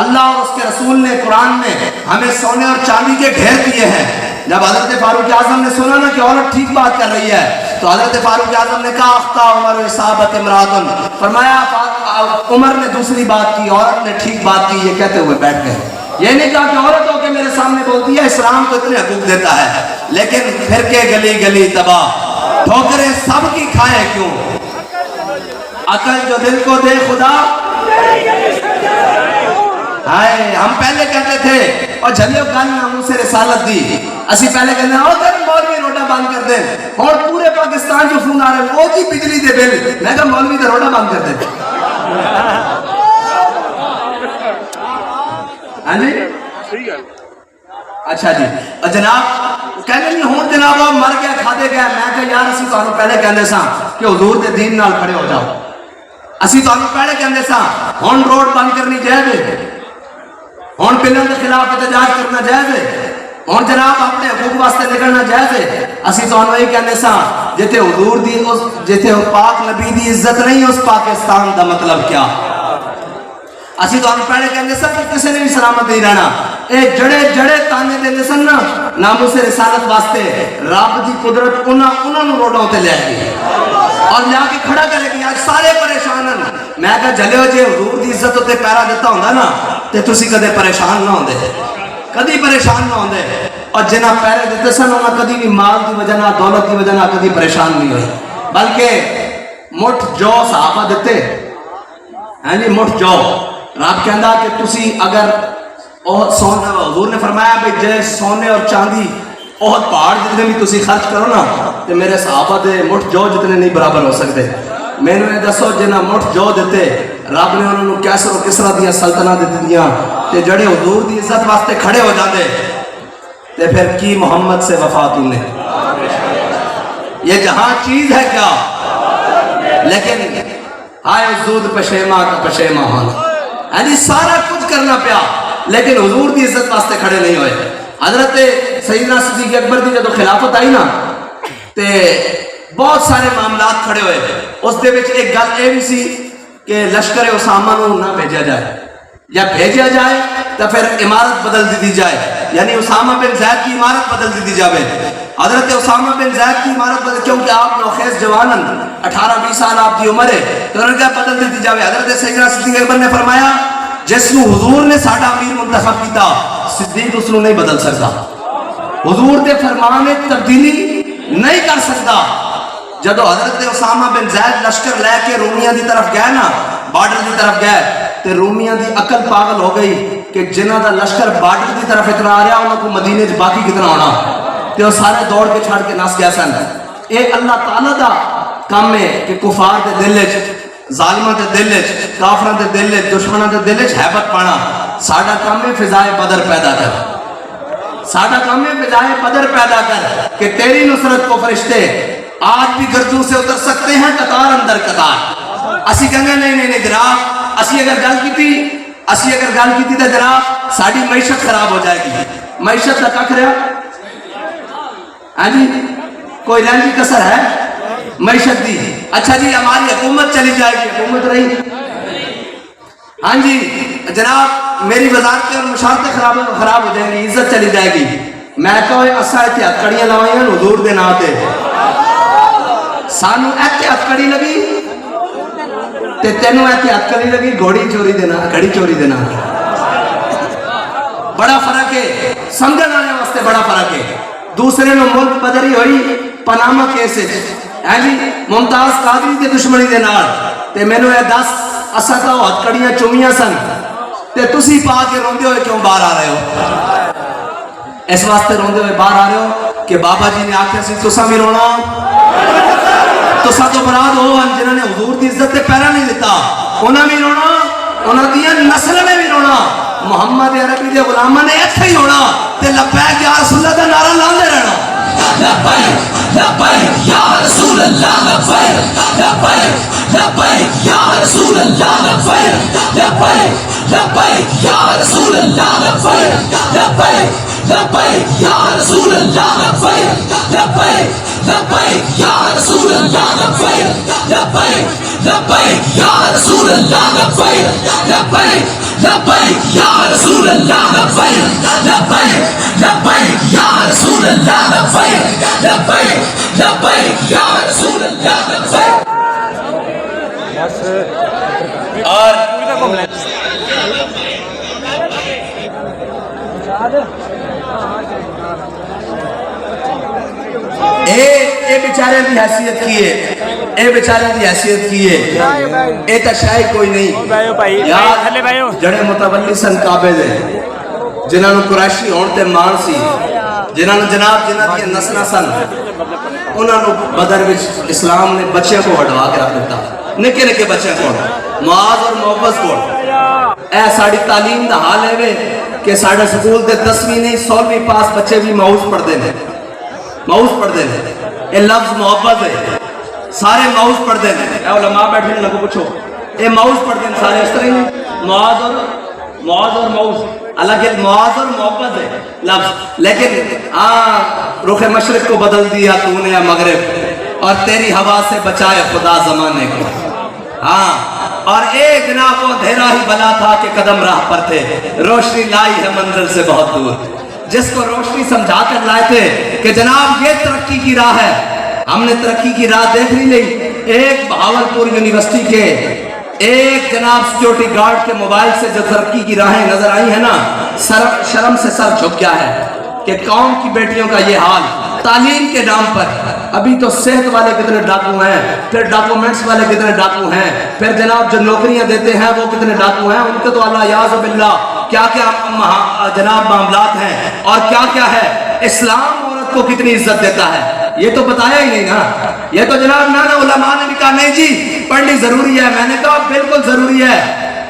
اللہ اور اس کے رسول نے قرآن میں ہمیں سونے اور چاندی کے ڈھیر دیے ہیں. جب حضرت فاروق اعظم نے سنا نا کہ عورت ٹھیک بات کر رہی ہے تو حضرت فاروق اعظم نے کہا اخطا عمر اصابت امراتن. فرمایا عمر نے دوسری بات کی, عورت نے ٹھیک بات کی. یہ کہتے ہوئے بیٹھ گئے. یہ نہیں کہا کہ عورت ہو کے میرے سامنے بولتی ہے. اسلام کو اتنے حقوق دیتا ہے, لیکن پھر کے گلی گلی تباہ, ٹھوکریں سب کی کھائے کیوں. عقل جو دل کو دے خدا ہائے. ہم پہلے کہتے تھے اور جھلیو گل نہ منہ سے رسالت دی, اسی پہلے کہتے ہیں او تر مولوی روٹا بند کر دیں. اور پورے پاکستان جو فون آ رہے ہیں وہ جی بجلی دے بل, میں کہا مولوی دا روڑا بند کر دیں. ہاں جی اچھا جی جناب کہنے نہیں ہوں جناب آپ مر گیا کھادے گیا. میں کہا یار اسی تو پہلے کہنے سا کہ حضور دے دین نال کھڑے ہو جاؤ. اسی تو پہلے کہنے سا ہون روڈ بند کرنی جائز ہے, ہون بلوں کے خلاف احتجاج کرنا جائز ہے, ہون جناب اپنے حقوق واسطے نکلنا جائز ہے. اسی تو یہی کہنے سا جیتے حضور دی جیتے پاک نبی دی عزت نہیں اس پاکستان دا مطلب کیا. اسی تو پہلے کہنے سا کہ کسی نے بھی سلامت نہیں رہنا. اے جڑے تانے دینے سن نا ناموس رسالت واسطے رب دی قدرت انہاں نو روڈوں تے لے گئی اور لیا کے کھڑا کرے گی. آج سارے پریشان ہیں. میں کہا جلے جے حضور دی عزت تے پیرا دیتا ہوندا نا تے تسی کدے پریشان نہ ہوندے, کدی پریشان نہ ہوندے. اور جنہ پیرے دیتے سن انہاں کدی بھی مال دی وجہ نہ دولت دی وجہ نہ کدی پریشان نہیں ہوئے, بلکہ مٹھ جو صحابہ دیتے ہیں جی مٹھ جو. رب کہندا کہ تسی اگر حضور نے فرمایا بھئی جے سونے اور چاندی بہت پہاڑ جتنے بھی تسی خرچ کرو نا تو میرے صحابہ دے مٹھ جو جتنے نہیں برابر ہو سکتے. میں نے دسو جنہ مٹھ جو دیتے رب نے انہوں نے کیسر و کسرا دیا سلطنہ دیتی دیا تے جڑے حضور دی عزت واسطے کھڑے ہو جاتے تے پھر کی محمد سے وفا تو نے. یہ جہاں چیز ہے کیا, لیکن ہائے حضور پشیمہ کا پشیمہ ہونا. یعنی سارا کچھ کرنا پیا لیکن حضور دی عزت واسطے کھڑے نہیں ہوئے. حضرت سیدنا صدیق اکبر دی جدو خلافت آئی نا تے بہت سارے معاملات کھڑے ہوئے. اس دے وچ ایک گل اے بھی سی کہ لشکر اسامہ نو نہ بھیجا جائے, یا بھیجا جائے تو پھر عمارت بدل دی جائے, یعنی اسامہ بن زید کی عمارت بدل دی جائے. حضرت اسامہ بن زید کی عمارت بدل, کیونکہ آپ نوخیز جوانن 18-20 سال آپ کی عمر ہے تو انہوں نے کہا بدل دی جائے. حضرت سیدنا صدیق اکبر نے فرمایا جس نو حضور نے ساڈا امیر منتخب کیتا صدیق اس نو نہیں بدل سکتا, حضور دے فرمان میں تبدیلی نہیں کر سکتا. جدو حضرت اسامہ بن زید لشکر لے کے رومیاں دی طرف گئے نا, بارڈر دی طرف گئے تے رومیاں دی عقل پاگل ہو گئی کہ جنہ دا لشکر بارڈر دی طرف اتنا آ رہا انہوں کو مدینے چ باقی کتنا ہونا, تے وہ سارے دوڑ کے چھڑ کے نس گئے سن. اے اللہ تعالیٰ دا کام ہے کہ کفار دے دل وچ, ظالماں دے دل وچ, کافراں دے دل وچ, دشمناں دے دل وچ ہیبت پانا. ساڈا کام ہے فضائے بدر پیدا کر, ساڈا کام ہے فضائے بدر پیدا کر کہ تیری نصرت کو فرشتے آج بھی گردوں سے اتر سکتے ہیں قطار اندر قطار. اسی کہنگے نہیں جناب, اسی اگر گل کی تو جناب ساڑی معیشت خراب ہو جائے گی. معیشت کا کھا رہا ہاں جی, کوئی رہنگی کسر ہے معیشت دی. اچھا جی ہماری حکومت چلی جائے گی, حکومت رہی ہاں جی جناب میری وزارتیں اور مشارتیں خراب ہو جائیں گی, عزت چلی جائے گی. میں کہو اسا احتیاط کڑیاں لوائیاں حضور دے نام تے, سانو احتیاط کڑی لگی تے تینوں احتیاط کڑی لگی گھوڑی چوری دینا, گھڑی چوری دینا. بڑا فرق ہے, سمجھن والے واسطے بڑا فرق ہے. دوسرے نو ملک بدری ہوئی پاناما کیس ہے جی ممتاز قادری دے دشمنی دے نال تے مینوں اے دس اسا تا ہاتھ کڑیاں چومیاں سن تے تسی پا کے روندے ہوئے کیوں باہر آ رہے ہو؟ اس واسطے روندے ہوئے باہر آ رہے ہو کہ بابا جی نے آکھیا سی تساں بھی رونا, تساں تو مراد ہو جنہاں نے حضور دی عزت تے پیرا نہیں دیتا, انہاں بھی رونا, انہاں دیاں نسل نے بھی رونا. محمد عربی دے غلاماں نے ایتھے ہی ہونا تے لبیک یا رسول اللہ دا نعرہ لاندے رہنا. لبیک لبیک یا رسول اللہ, لبیک لبیک لبیک یا رسول اللہ, لبیک لبیک لبیک یا رسول اللہ, لبیک لبیک لبیک یا رسول اللہ, لبیک لبیک لبیک یا رسول اللہ, لبیک لبیک لبیک یا رسول اللہ, لبیک لبیک لبیک یا رسول اللہ, لبیک لبیک لبیک یا رسول اللہ, لبیک لبیک لبیک یا رسول اللہ, لبیک. اور اے بیچارے دی حیثیت کی ہے, اے بیچارے دی حیثیت کی ہے, اے تا شاید کوئی نہیں. یار جڑے متولی سن کعبے دے جنہاں نو قریشی ہون تے مان سی جنہاں دی نسلاں سن انہاں نو بدر وچ اسلام نے بچیاں کو ہٹوا کے رکھ دیتا نکے نکے بچیاں کو معاذ اور محبت کو اے ساڑی تعلیم دا حال ہے وے کہ ساڑے سکول دے 10ویں نہیں 16ویں پاس بچے بھی معوذ پڑھ دے نے معوذ پڑھ دے نے اے لفظ محبت ہے سارے معوذ پڑھ دے نے اے علماء بیٹھے نے لگو پوچھو اے معوذ پڑھ دے نے سارے اس طرح نہیں معاذ اور معوذ الگ معاذ اور محبت ہے لفظ لیکن رخ مشرق کو بدل دیا تو نے مغرب اور تیری ہوا سے بچائے خدا زمانے کو اور ایک جناب وہ اندھیرا ہی بلا تھا کہ قدم راہ پر تھے روشنی لائی ہے منزل سے بہت دور جس کو روشنی سمجھا کر لائے تھے کہ جناب یہ ترقی کی راہ ہے ہم نے ترقی کی راہ دیکھ نہیں لی ایک بہاولپور یونیورسٹی کے ایک جناب سیکیورٹی گارڈ کے موبائل سے جو ترقی کی راہیں نظر آئی ہیں نا شرم سے سر جھک گیا ہے کہ قوم کی بیٹیوں کا یہ حال تعلیم کے نام پر ابھی تو صحت والے کتنے ڈاکو ہیں پھر ڈاکومنٹس والے کتنے ڈاکو ہیں پھر جناب جو نوکریاں دیتے ہیں وہ کتنے ڈاکو ہیں ان کے تو اللہ یعوذ باللہ کیا کیا جناب معاملات ہیں اور کیا کیا ہے اسلام عورت کو کتنی عزت دیتا ہے یہ تو بتایا ہی نہیں نا یہ تو جناب نا علماء نے بھی کہا نہیں جی پڑھنی ضروری ہے میں نے کہا بالکل ضروری ہے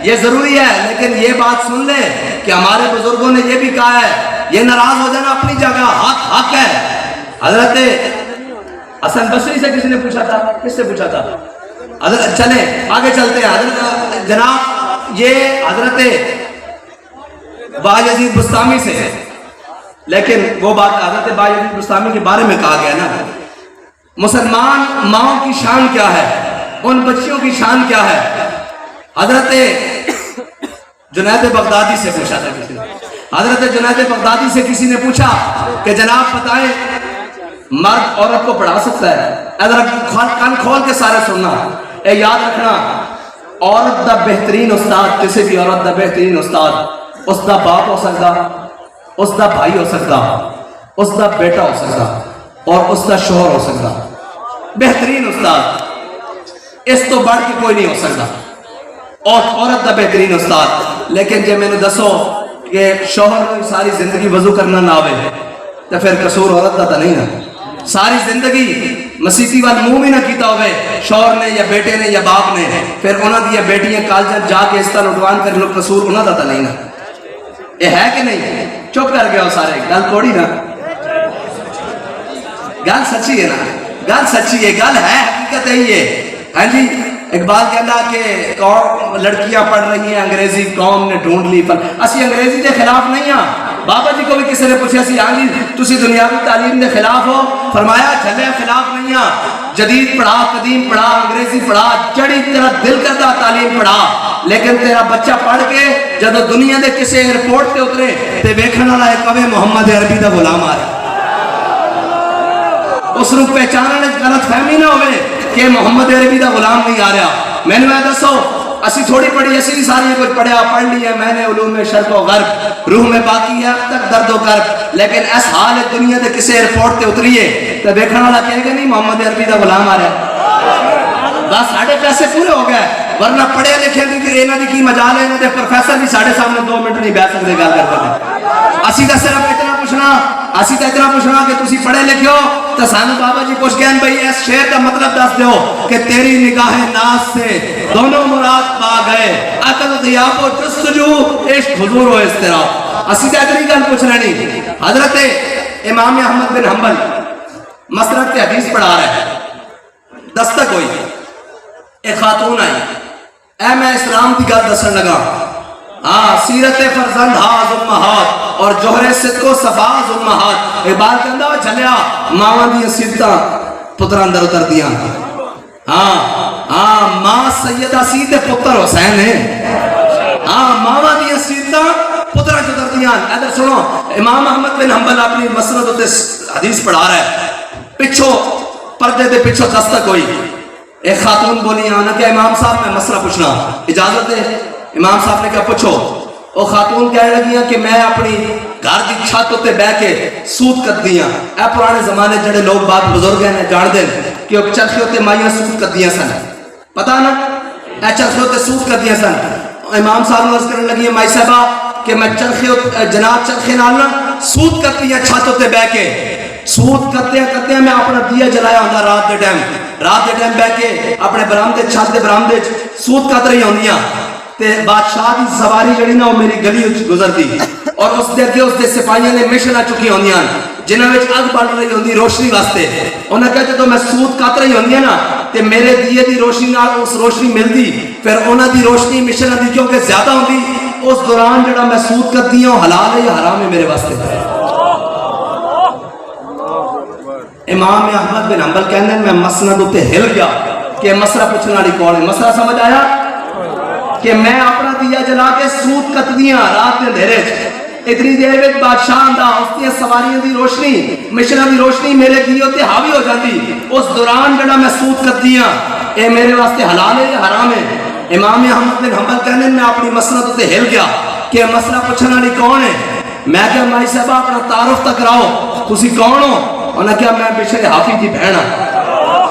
یہ ضروری ہے لیکن یہ بات سن لے کہ ہمارے بزرگوں نے یہ بھی کہا ہے یہ ناراض ہو جانا اپنی جگہ حق ہے حضرت حسن بصری سے کسی نے پوچھا تھا کس سے پوچھا تھا حضرت چلیں آگے چلتے ہیں حضرت جناب یہ حضرت بایزید بستامی سے ہے لیکن وہ بات حضرت بایزید بستامی کے بارے میں کہا گیا نا مسلمان ماؤں کی شان کیا ہے ان بچیوں کی شان کیا ہے حضرت جنید بغدادی سے پوچھا تھا کسی نے حضرت جنید بغدادی سے کسی نے پوچھا کہ جناب بتائیں مرد عورت کو پڑھا سکتا ہے حضرت کان کھول کے سارے سننا اے یاد رکھنا عورت دا بہترین استاد کسی بھی عورت دا بہترین استاد اس دا باپ ہو سکتا اس دا بھائی ہو سکتا اس دا بیٹا ہو سکتا اور اس دا شوہر ہو سکتا بہترین استاد اس تو بڑھ کے کوئی نہیں ہو سکتا اور عورت دا بہترین استاد لیکن جب میں نے دسو کہ شوہر کو ساری زندگی وضو کرنا نہ آوے تو پھر قصور عورت دا نہیں نا ساری زندگی مسیحی وال منہ بھی نہ کیتا ہوئے شوہر نے یا بیٹے نے یا باپ نے پھر انہوں دیا بیٹیاں کالجر جا کے اس طرح اٹھوان کر لوگ قصور انہوں دا نہیں نا یہ ہے کہ نہیں چپ کر گیا ہو سارے گل کوڑی نا گل سچی ہے نا گل سچی ہے گل ہے حقیقت ہے یہ ہاں جی اقبال کہنا کہ قوم لڑکیاں پڑھ رہی ہیں انگریزی قوم نے ڈھونڈ لی اسی انگریزی کے خلاف نہیں ہاں بابا جی کو بھی کسی نے پوچھا سی ہاں جی تسی دنیاوی تعلیم کے خلاف ہو فرمایا چلے خلاف نہیں ہاں جدید پڑھا قدیم پڑھا انگریزی پڑھا جڑی تیرا دل کرتا تعلیم پڑھا لیکن تیرا بچہ پڑھ کے جب دنیا دے کسی ایئرپورٹ تے اترے تے ویکھن والا ایک کہے محمد عربی دا غلام آ رہا اس کو پہچاننے غلط فہمی نہ ہوئے کہ محمد عربی دا غلام نہیں آ رہا میں نے دسو اسی تھوڑی پڑھی اسی بھی ساری کچھ پڑھیا پڑھ لی ہے میں نے علوم شرق و غرب روح میں باقی ہے اب تک درد و کرب لیکن اس حال دنیا دے کسی ایئرپورٹ تے اتریے تو دیکھنے والا کہے گا نہیں محمد عربی دا غلام آ رہا بس ساڑھے پیسے پورے ہو گئے ورنہ پڑھے لکھے دی کہ انہاں دی کی مجال ہے انہاں دے پروفیسر بھی ساڑھے سامنے 2 منٹ نہیں بیٹھ سکتے گل کرتے اسی دا صرف اتنا پوچھنا کہ تسی پڑھے لکھے ہو تو سانو بابا جی پوچھ گئے بھائی اس شعر کا مطلب دس دیو کہ تیری نگاہ ناز سے دونوں مراد پا گئے عقل ضیاف و جستجو عشق حضور و اضطراب اسی دا اتنی گل پوچھ رہی حضرت امام احمد بن حنبل مسرت کے حدیث پڑھا رہے ہیں دستک ہوئی ایک خاتون آئی اے میں اسلام کی گل دسن لگا سیرت فرزند ہاز امہات اور جوہر صدق و صفاز امہات اقبال کہندا چلیا ماواں دی سیرتاں پتراں اندر اتر دیاں ماں سیدہ سید پتر حسین ہے ماواں دی سیرتاں پتراں اتر دیاں ادھر سنو امام احمد بن حنبل اپنی مسند تے حدیث پڑھا رہا ہے پچھو پردے دے پچھو دستک ہوئی ایک خاتون بولی آنا کہ امام صاحب میں مسئلہ پوچھنا اجازت ہے امام صاحب نے کہا پوچھو وہ خاتون کہنے لگیاں کہ میں اپنی گھر کی چھت تے بیٹھ کے سود کر دیاں اے پرانے زمانے جڑے لوگ بات بزرگ ہیں جان دیں کہ وہ چرخے تے مائیاں سود کر دیاں سن پتہ نا اے چرخے تے سود کر دیاں سن امام صاحب نے عرض کرنے لگی مائی صاحبہ کہ میں چرخے جناب چرخے نال نا سود کرتی ہیں چھتوں تے بہ کے سود کرتے میں اپنا دیا جلایا ہوتا رات دے ٹائم بہ کے اپنے برامدے چھت دے برامدے سود کت رہی ہوندیاں تے بادشاہ دی سواری جڑی نا وہ میری گلی وچ گزرتی اور اس دے اگے اس دے سپاہیاں نے مشنا چکی ہوندیاں جنہاں وچ اگ بل رہی ہوندی روشنی واسطے انہاں کہتے تو میں سود کت رہی ہوندیاں نا تے میرے دیے دی روشنی نال اس روشنی ملدی پھر انہاں دی روشنی مشنا دی کیونکہ زیادہ ہوندی اس دوران جڑا میں سود کرتی ہوں حلال ہے یا حرام ہے میرے واسطے امام احمد بن حنبل کہندے میں مسند تے ہل گیا کہ مسئلہ پوچھنے والی کون ہے مسئلہ سمجھ آیا کہ میں اپنا دیا جلا کے سود کت دیاں رات کے اندھیرے اتنی دیر میں بادشاہ آندا اس دی سواریاں دی روشنی مشنا دی روشنی میرے دیو تے حاوی ہو جاتی اس دوران جڑا میں سود کت دیاں اے میرے واسطے حلال ہے یا حرام ہے امام احمد بن حنبل کہندے میں اپنی مسند تے ہل گیا کہ مسئلہ پوچھنے والی کون ہے میں کہ مائی صاحب اپنا تعارف تک کراؤ تسی کون ہو انہاں کہا میں بشر حافظ دی بہن ہاں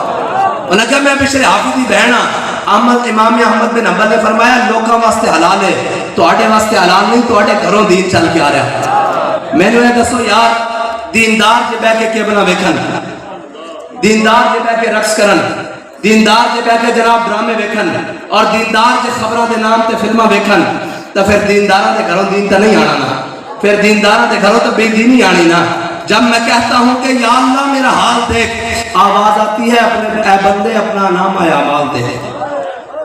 انہاں کہا میں بشر حافظ دی بہن ہاں امام احمد بن حنبل نے فرمایا لوکاں واسطے حلال ہے تواڈے واسطے حلال نہیں تواڈے گھروں دین چل کے آ رہا مینوں یہ دسو یار دیندار جے بیٹھ کے بنا ویکھن دیندار جے بیٹھ کے رقص کرن دیندار جے بیٹھ کے جناب ڈرامے ویکھن اور دیندار جے خبراں دے نام تے فلماں ویکھن تو پھر دینداراں دے گھروں دین تے نہیں آنا نا پھر دینداراں دے گھروں تو بے دینی آنی نا جب میں کہتا ہوں کہ یا اللہ میرا حال دیکھ آواز آتی ہے اپنے اے بندے اپنا نام ہے اعمال دیکھ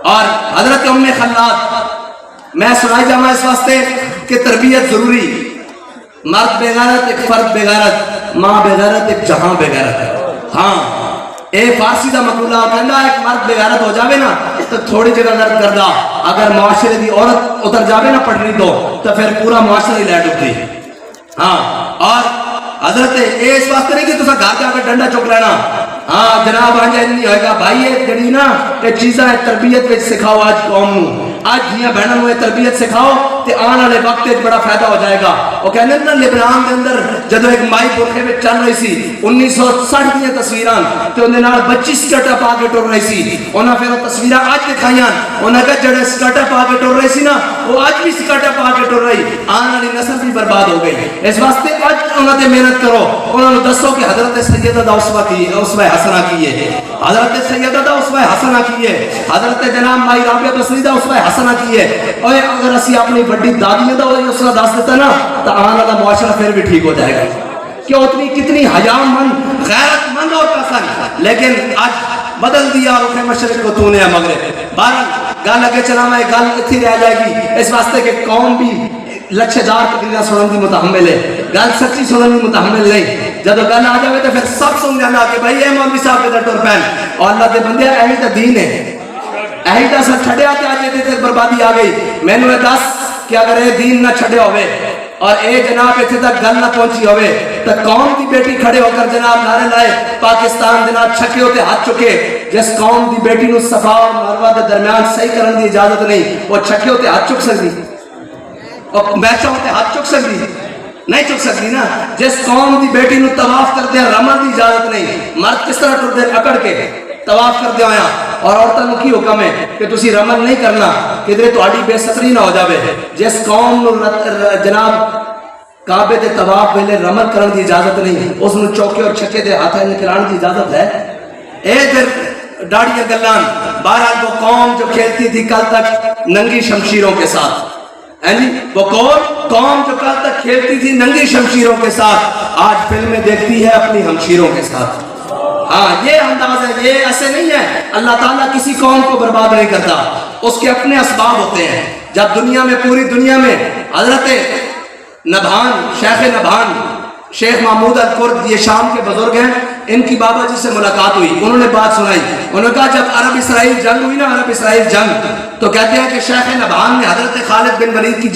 اور حضرت ام خلاد میں سنائی جاما اس واسطے کہ تربیت ضروری مرد بے غیرت ایک فرد بے غیرت ماں بے غیرت ایک جہاں بے غیرت ہاں اے فارسی دا مقولہ کہنا ایک مرد بے غیرت ہو جاوے نا تو تھوڑی جگہ درد کردہ اگر معاشرے دی عورت اتر جاوے نا پڑھنی تو پھر پورا معاشرہ ہی لیٹ اٹھتی ہاں اور حضرت اس واسطے نہیں کہ تسا گھر جا کے ڈنڈا چک لینا ہاں جناب آج نہیں ہوئے گا بھائی یہ جڑی نا یہ چیزاں تربیت وچ سکھاؤ آج قوم نو آج جیاں بہنوں نو تربیت سکھاؤ تے آنے والے وقت وچ بڑا فائدہ ہو جائے گا وہ کہندے نا لبنان دے اندر جدوں ایک مائی برقعے وچ چل رہی سی 1960 دی تصویراں تے اون دے نال بچی سکرٹا پا کے ٹر رہی سی انہاں پھر وہ تصویراں اج دکھائیاں انہاں کہ جڑے سکرٹا پا کے ٹر رہی سی نا وہ اج بھی سکرٹا پا کے ٹر رہی آنے والی نسل بھی برباد ہو گئی اس واسطے اج انہاں تے محنت کرو انہوں نے دسو کہ حضرت سیدہ دا اسوہ حسنہ کی ہے حضرت سیدہ دا اسوہ حسنہ کی ہے حضرت جناب مائی رابعہ بصری دا اسوہ حسنہ کی ہے اور اگر اسی اپنی بڑی دادی دا اسوہ دس دیتا نا تو آنے والا معاشرہ پھر بھی ٹھیک ہو جائے گا کہ اتنی کتنی حیا مند غیرت مند اور پسند لیکن آج بدل دیا رخ مشرق کو تو نے مغرب بہرحال گل اگے چلا میں گل اتنی رہ جائے گی اس واسطے کہ قوم بھی لچھے دار تقریرہ سنن دی متحمل ہے گل سچی سنن دی متحمل نہیں جب گل آ جائے تو پھر سب سن جانا کہ بھائی اے مولوی صاحب کے ٹر پین اور اللہ دے بندے ایہی تے دین ہے ایہی تے سب چھڈیا تے اج تے بربادی آ گئی مینوں اے دس کہ اگر اے دین نہ چھڈیا ہوے اور اے جناب ایتھے تک گل نہ پہنچی ہوے تو قوم دی بیٹی کھڑے ہو کر جناب نعرے لائے پاکستان دے نال چھکے ہوتے ہاتھ چکے جس قوم دی بیٹی نو صفا اور مروہ دے درمیان صحیح کرن دی اجازت نہیں وہ چھکے ہوتے ہاتھ چک سکتی اور بیچا ہوتے ہاتھ چک سکتی نہیں چک سکتی نا جس قوم دی بیٹی نو طواف کر دیا رمل دی اجازت نہیں مرد کس طرح ٹر دے اکڑ کے طواف کر دیا ہویا اور عورتوں کو کی حکم ہے کہ تسی رمل نہیں کرنا کدھر تہاڈی بے ستری نہ ہو جاوے جس قوم نو جناب کعبے دے طواف ویلے رمل کرن دی اجازت نہیں اس نو چوکے اور چھکے دے ہاتھ نکلان دی اجازت ہے اے پھر داڑیاں گلان بہرحال وہ قوم جو کھیلتی تھی کل تک ننگی شمشیروں کے ساتھ وہ قوم جو کل تک کھیلتی تھی ننگی شمشیروں کے ساتھ آج فلمیں دیکھتی ہے اپنی ہمشیروں کے ساتھ ہاں یہ انداز ہے یہ ایسے نہیں ہے اللہ تعالیٰ کسی قوم کو برباد نہیں کرتا اس کے اپنے اسباب ہوتے ہیں جب دنیا میں پوری دنیا میں حضرت نبھان شیخ نبھان شیخ محمود الکرد یہ شام کے بزرگ ہیں ان کی بابا جی سے ملاقات ہوئی انہوں نے بات سنائی انہوں نے کہا جب عرب اسرائیل جنگ ہوئی نا عرب اسرائیل جنگ تو کہتے ہیں کہ شیخ نبھان نے حضرت خالد بن ولید کی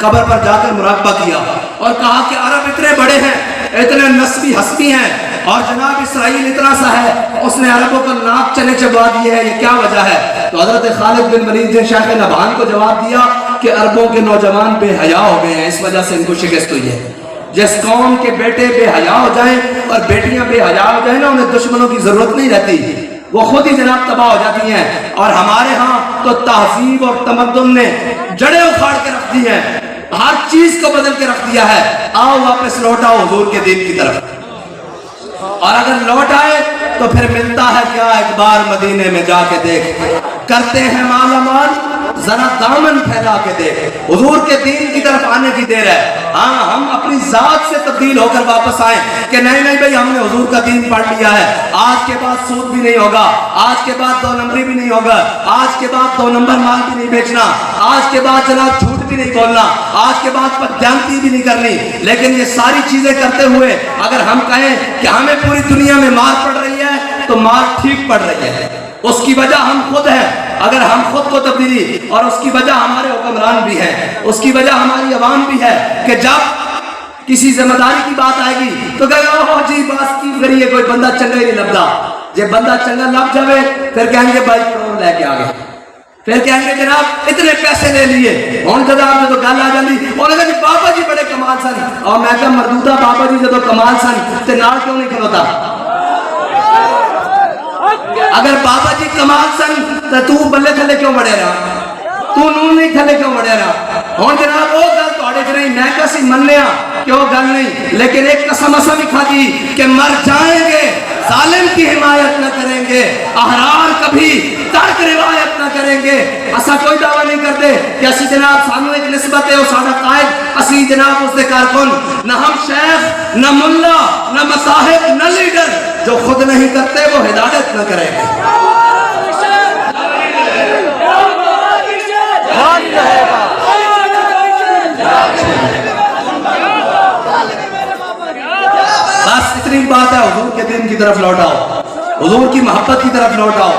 قبر پر جا کر مراقبہ کیا اور کہا کہ عرب اتنے بڑے ہیں اتنے نسبی حسبی ہیں اور جناب اسرائیل اتنا سا ہے اس نے عربوں کا ناک چنے چبا دیے ہیں یہ کیا وجہ ہے تو حضرت خالد بن ولید نے شیخ نبھان کو جواب دیا کہ عربوں کے نوجوان بے حیا ہو گئے ہیں اس وجہ سے ان کو شکست ہوئی ہے جس قوم کے بیٹے بے حیا ہو جائیں اور بیٹیاں بے حیا ہو جائیں نا انہیں دشمنوں کی ضرورت نہیں رہتی وہ خود ہی جناب تباہ ہو جاتی ہیں اور ہمارے ہاں تو تہذیب اور تمدن نے جڑیں اکھاڑ کے رکھ دی ہیں ہر چیز کو بدل کے رکھ دیا ہے. آؤ واپس لوٹ آؤ حضور کے دین کی طرف. اور اگر لوٹ آئے تو پھر ملتا ہے کیا؟ ایک بار مدینے میں جا کے دیکھ. کرتے ہیں مالا مال ذرا دامن پھیلا کے دیکھ. حضور کے دین کی طرف آنے کی دیر ہے. ہاں ہم اپنی ذات سے تبدیل ہو کر واپس آئیں کہ نہیں نہیں بھائی ہم نے حضور کا دین پڑھ لیا ہے, آج کے بعد سود بھی نہیں ہوگا, آج کے بعد 2 نمبری بھی نہیں ہوگا, آج کے بعد 2 نمبر مال بھی نہیں بیچنا, آج کے بعد جناب جھوٹ بھی نہیں بولنا, آج کے بعد بدجانتی بھی نہیں کرنی. لیکن یہ ساری چیزیں کرتے ہوئے اگر ہم کہیں کہ ہمیں پوری دنیا میں مار پڑ رہی ہے تو مار ٹھیک پڑ رہی ہے. اس کی وجہ ہم خود ہیں. اگر ہم خود کو تبدیلی, اور اس کی وجہ ہمارے حکمران بھی ہیں, اس کی وجہ ہماری عوام بھی ہے کہ جب کسی ذمہ داری کی بات آئے گی تو کہے گا اوہ جی بات کی کریے, کوئی بندہ چنگا ہی نہیں لبدا. جب بندہ چنگا لب جاوے پھر کہیں گے بھائی کروڑ لے کے آ گئے, پھر کہیں گے جناب اتنے پیسے لے لیے. ہوں جناب جب گل آ جاتی اور کہا جی بابا جی بڑے کمال سن, اور میں کہا مردودہ بابا جی جب کمال سن تو نال کیوں نہیں کھلوتا؟ اگر بابا جی کمال سن تو بلے تھلے کیوں بڑھے رہا, تو نون نہیں تھلے کیوں بڑھے رہا؟ ہوں جناب وہ گل تھوڑے چ نہیں, میں کسی منیا کیوں گل نہیں, لیکن ایک قسم اسا بھی کھا دی کہ مر جائیں گے ظالم کی حمایت نہ کریں گے, احرار کبھی ترک روایت نہ کریں گے. اسا کوئی دعویٰ نہیں کرتے کہ اسی جناب سانو ایک نسبت ہے وہ ساڈا قائد, اسی جناب اس دے کارکن, نہ ہم شیخ نہ ملا نہ مصاحب نہ لیڈر. جو خود نہیں کرتے وہ ہدایت نہ کریں گے. بس اتنی بات ہے, حضور کے دین کی طرف لوٹ آؤ, حضور کی محبت کی طرف لوٹ آؤ.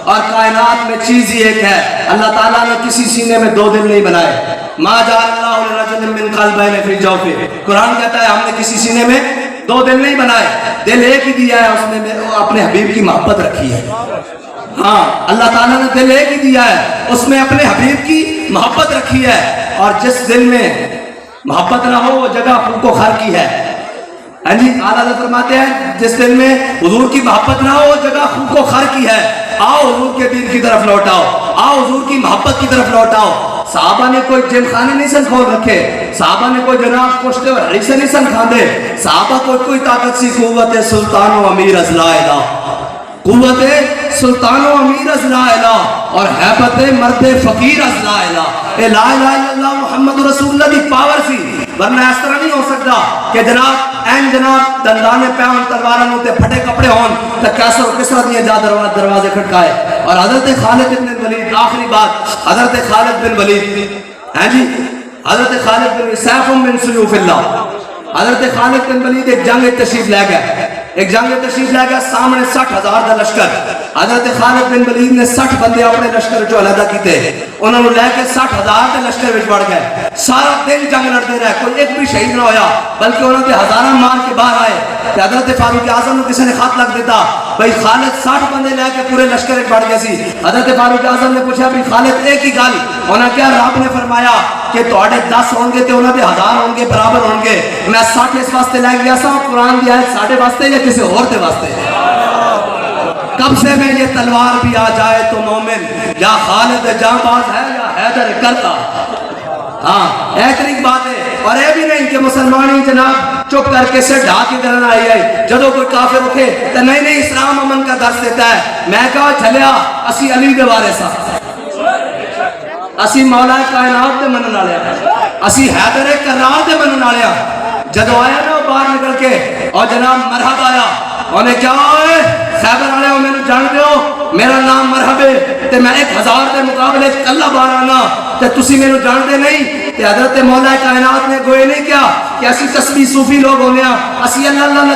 اور کائنات میں چیز ہی ایک ہے, اللہ تعالیٰ نے کسی سینے میں 2 دل نہیں بنائے. ما جعل اللہ لرجل من قلبین فی جوفہ, قرآن کہتا ہے ہم نے کسی سینے میں 2 دل نہیں بنائے, دل ایک ہی دیا ہے, اس نے اپنے حبیب کی محبت رکھی ہے. ہاں اللہ تعالیٰ نے دل ایک ہی دیا ہے, اس میں اپنے حبیب کی محبت رکھی ہے. اور جس دل میں محبت نہ ہو وہ جگہ پھوک و خر کی ہے. ہاں جی اعلیٰ فرماتے ہیں جس دل میں حضور کی محبت نہ ہو وہ جگہ پھوک و خر کی ہے. آؤ حضور کے دین کی طرف لوٹ آؤ, آؤ حضور کی محبت کی طرف لوٹ آؤ. صحابہ نے کوئی جم خانے نہیں سن کھول رکھے, صحابہ نے کوئی جناب کشتے اور ہری سے نہیں سن کھاندے. صحابہ کو کوئی طاقت سی قوت سلطان و امیر از لا الہ, قوت سلطان و امیر از لا الہ, اور حیبت مرد فقیر از لا الہ. اے لا الہ الا اللہ محمد رسول اللہ دی پاور سی, ورنہ اس طرح نہیں ہو سکتا کہ جناب این جناب دندانے پیان تلواروں تے پھٹے کپڑے ہون تو کیسا کس طرح دیا جا دروازے کھٹکائے. اور حضرت خالد بن ولید, آخری بات, حضرت خالد بن ولید ہیں جی, حضرت خالد بن سیف من سیوف اللہ, حضرت خالد بن ولید ایک جنگ تشریف لے گئے, ایک جنگ تشریف لے گیا, سامنے 60,000 دا لشکر. حضرت خالد بن ولید نے 60 بندے اپنے لشکر جو علیحدہ کیتے, انہوں نے لے کے 60,000 کے لشکر وچ بڑھ گئے. سارا دن جنگ لڑتے رہے, کوئی ایک بھی شہید نہ ہویا, بلکہ انہوں نے ہزاراں مار کے باہر آئے. حضرت فاروق اعظم نے کسی نے خط لکھ دیتا بھائی خالد 60 بندے لے کے پورے لشکر وچ بڑھ گئے سی. حضرت فاروق اعظم نے پوچھا بھی خالد ایک ہی گل, انہوں نے کیا رب نے فرمایا کہ تواڈے 10 ہون گے تے انہاں دے 1000 ہون گے, برابر ہون گے. میں 60 اس واسطے لے گیا سا, قرآن دی آیت ساڈے واسطے یا کسی اور دے واسطے؟ قبضے میں یہ تلوار بھی آ جائے تو مومن یا خالد جاں باز ہے یا حیدر کرتا. ہاں ایک طریق بات ہے. اور یہ بھی نہیں کہ مسلمانی جناب چپ کر کے سے ڈھا کے کرنا آئی ہے, جدو کوئی کافر رکھے تو نہیں نہیں اسلام امن کا درس دیتا ہے. میں کہا چلیا اسی علی دے وارث ہاں, اسی مولا کائنات دے منن والے ہاں, اسی حیدر کرار دے منن والے ہاں. جدو آیا نا باہر نکل کے اور جناب مرحب آیا, انہیں کیا ہوئے خیبر والے ہو میں جان دے ہو میرا نام مرحب ہے تے میں 1000 دے مقابلے اللہ باہر آنا تے تسی میں جان دے نہیں. تے حضرت مولا کائنات نے گوئے نہیں کیا کہ اسی تسبیح صوفی لوگ ہونے ہیں, اسی اللہ اللہ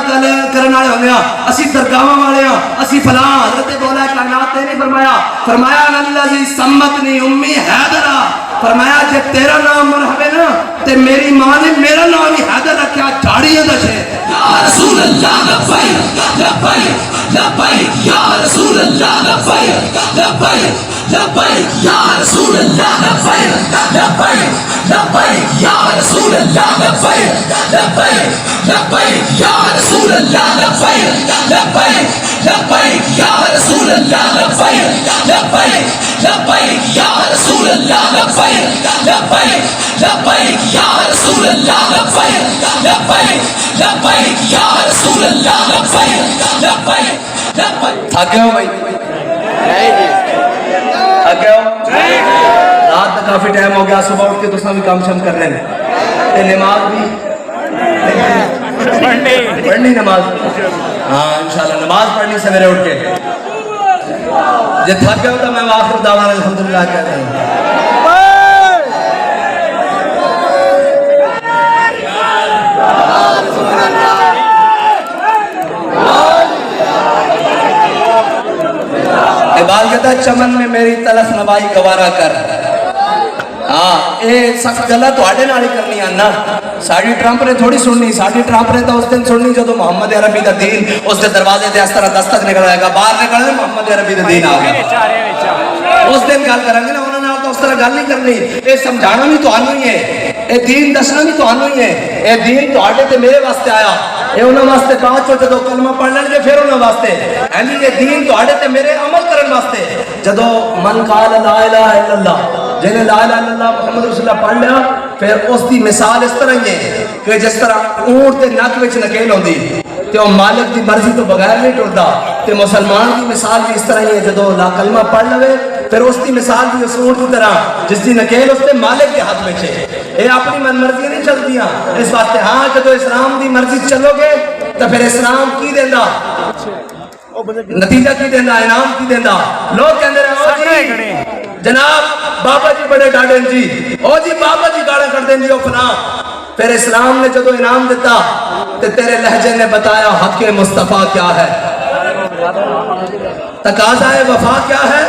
کرنے والے ہونے ہیں, اسی درگاہاں والے ہیں, اسی فلاں. حضرت مولا کائنات نے نہیں فرمایا, فرمایا اللہ سمتنی امی حیدرہ, فرمایا جے تیرا نام مرحب ہے نا تے میری ماں نے میرا نام ہی حیدر رکھا, جھاڑیاں دا شہر. یا رسول اللہ لبیک لبیک لبیک یا رسول اللہ لبیک لبیک لبیک یا رسول اللہ لبیک لبیک لبیک یا رسول اللہ لبیک لبیک لبیک یا رسول اللہ لبیک لبیک لبیک یا رسول اللہ لبیک لبیک لبیک یا رسول اللہ لبیک لبیک لبیک یا رسول اللہ لبیک لبیک لبیک یا رسول اللہ لبیک لبیک لبیک. تھک گئے ہو بھائی؟ تھک گئے ہو؟ رات کا کافی ٹائم ہو گیا, صبح اٹھ کے تو بھی کام شم کر رہے ہیں, نماز بھی پڑھنی نماز, ہاں انشاءاللہ نماز پڑھنی سویرے اٹھ کے. جب تھک گئے ہو تو میں آخر دعوانا الحمدللہ کہتا ہوں. اقبال کہتا ہے چمن میں میری تلخ نوائی گوارا کر. ہاں اے سخت گلا تو آڑے نالی کرنی آنا, ساڑی ٹرمپ نے تھوڑی سننی, ساڑی ٹرمپ نے تو اس دن سننی جدو محمد عربی دا دین اس دے دروازے دے اس طرح دستک نکل آئے گا, باہر نکل آئے محمد عربی دا دین آگیا. اس دن گل کریں گے نا انہوں نے تو اس طرح گل نہیں کرنی. اے سمجھانا بھی تو آنو ہی ہے, اے دین دسنا بھی تو آنو ہی ہے. اے دین تو آڑے تے میرے واسطے آیا, اے انہوں واسطے بعد چو جدو کلمہ پڑھ لیں گے پھر انہوں واسطے اینی یہ دین تو آڑے تے میرے عمل کرن واسطے. جدو من قال لا الہ الا اللہ, جنہیں لا الہ الا اللہ محمد رسول اللہ پڑھ لیا, پھر اس دی مثال اس طرح ہی ہے کہ جس طرح اونٹ دے نک وچ نکیل ہوندی تے وہ مالک دی مرضی تو بغیر نہیں ٹردا, تے مسلمان دی مثال بھی اس طرح ہی ہے. جدو لا کلمہ پڑھ لوے پھر اس دی مثال بھی اس اونٹ کی طرح جس دی نکیل اس تے مالک کے ہاتھ میں ہے. اے اپنی من مرضی نہیں چلدیاں اس واسطے. ہاں جدو اسلام دی مرضی چلو گے تو پھر اسلام کی دیندا, نتیجہ کی دیندا, انعام کی دیندا. لوگ کہندے رہے او جی جناب بابا جی بڑے ڈاڈے جی, او جی بابا جی گاڑا کر دیں جی او فلاں. پھر اسلام نے جدو انعام دیتا تو تیرے لہجے نے بتایا حق مصطفیٰ کیا ہے, تقاضا وفا کیا ہے,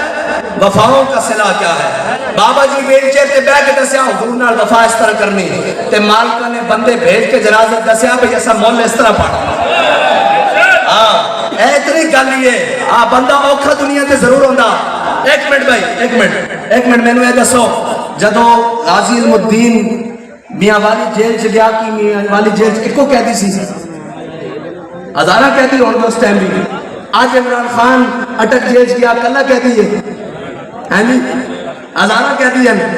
وفاؤں کا صلہ کیا ہے. بابا جی ویل چیئر تے بیٹھ کے دسیا حضور نال وفا اس طرح کرنی, تے مالکہ نے بندے بھیج کے جنازہ دسیا بھئی ایسا مول اس طرح پڑھا. ہاں اتنی گل ہی ہے. ہاں بندہ اوکھا دنیا تے ضرور ہوندا. ایک منٹ بھائی ایک منٹ میں نے دسو جدو غازی علم الدین میاں والی جیل چ گیا کہ میاں والی جیل چ ایکو قیدی سی, ہزارہ قیدی ہون گے اس ٹائم بھی. آج عمران خان اٹک جیل چ گیا کلا قیدی ہے, ہیں جی ہزارہ قیدی ہیں.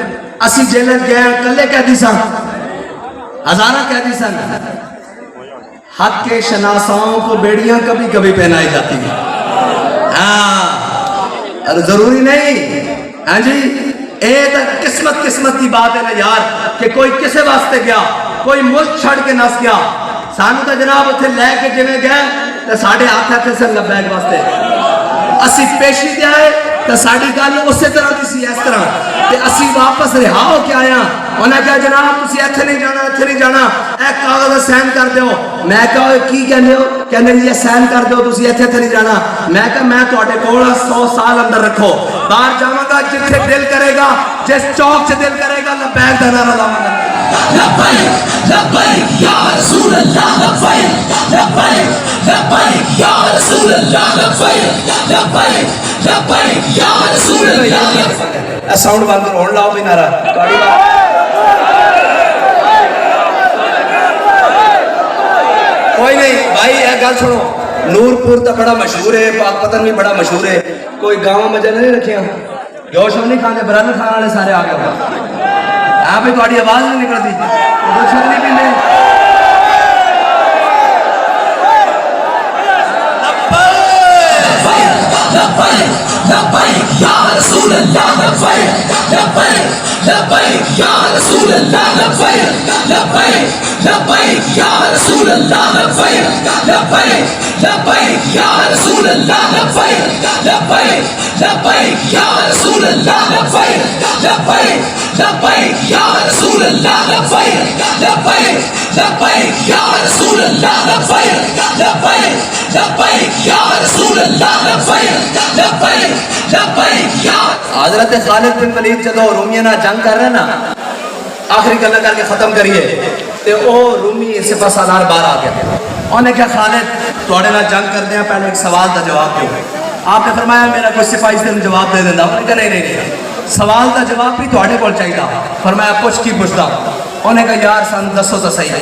اسی جیل گئے کلے قیدی سن, ہزارہ قیدی سن. حق کے شناساؤں کو بیڑیاں کبھی کبھی پہنائی جاتی ہیں. ہاں اور ضروری نہیں, ہاں جی اے قسمت کی بات ہے نا یار کہ کوئی کسے واسطے گیا, کوئی ملک چھڑ کے نس گیا. سانو تو جناب اتنے لے کے جویں گئے تو ساڑھے ہاتھ ہاتھ سے لبیک واسطے اسی پیشی دے آئے تو ساڑھی گل اسی طرح دی سی اس طرح تے اسی واپس رہا ہو کے آیا. انہیں کہا جناب تسی ایتھے نہیں جانا ایک کاغذ سین کر دیو. میں کہا کی کہنے ہو, کہنے یہ سین کر دیو تسی ایتھے نہیں جانا. میں کہا میں تواڈے کول 100 سال اندر رکھو, باہر جاواں گا جتھے دل کرے گا, جس چوک سے دل کرے گا لبیک دا نعرہ لاواں گا. لبیک لبیک یا رسول اللہ لبیک لبیک لبیک یا رسول اللہ لبیک لبیک لبیک یا رسول اللہ. ساؤنڈ بند کرو, ہن لاؤ بھی نعرہ. کوئی نہیں بھائی ایک گل سنو, نورپور تو بڑا مشہور ہے, پاک پتن بھی بڑا مشہور ہے. کوئی گاؤں مجھے نہیں رکھے ہیں گوشت نہیں کھانے, برن کھانے والے سارے آ گئے. ہاں بھائی تھوڑی آواز نہیں نکلتی, گوشت نہیں پینے. لبیک لبیک یا رسول اللہ لبیک لبیک لبیک یا رسول اللہ لبیک لبیک لبیک یا رسول اللہ لبیک لبیک لبیک یا رسول اللہ لبیک لبیک لبیک یا رسول اللہ لبیک لبیک لبیک یا رسول اللہ لبیک لبیک لبیک یا رسول اللہ لبیک لبیک لبیک یا رسول اللہ لبیک لبیک لبیک یا. حضرت خالد بن ولید جدو رومیہ نہ جنگ کر رہے نا, آخری گلہ کر کے ختم کریے تے او رومی سپہ سالار باہر آ گیا. انہوں نے کہا خالد توڑے نہ جنگ کر دیا, پہلے ایک سوال دا جواب دو. آپ نے فرمایا میرا کوئی سپاہی سے جواب دے دینا. انہوں نے کہا نہیں سوال دا جواب بھی توڑے کو چاہیے. فرمایا پوچھ کی پوچھتا. انہوں نے کہا یار سن دسو تو صحیح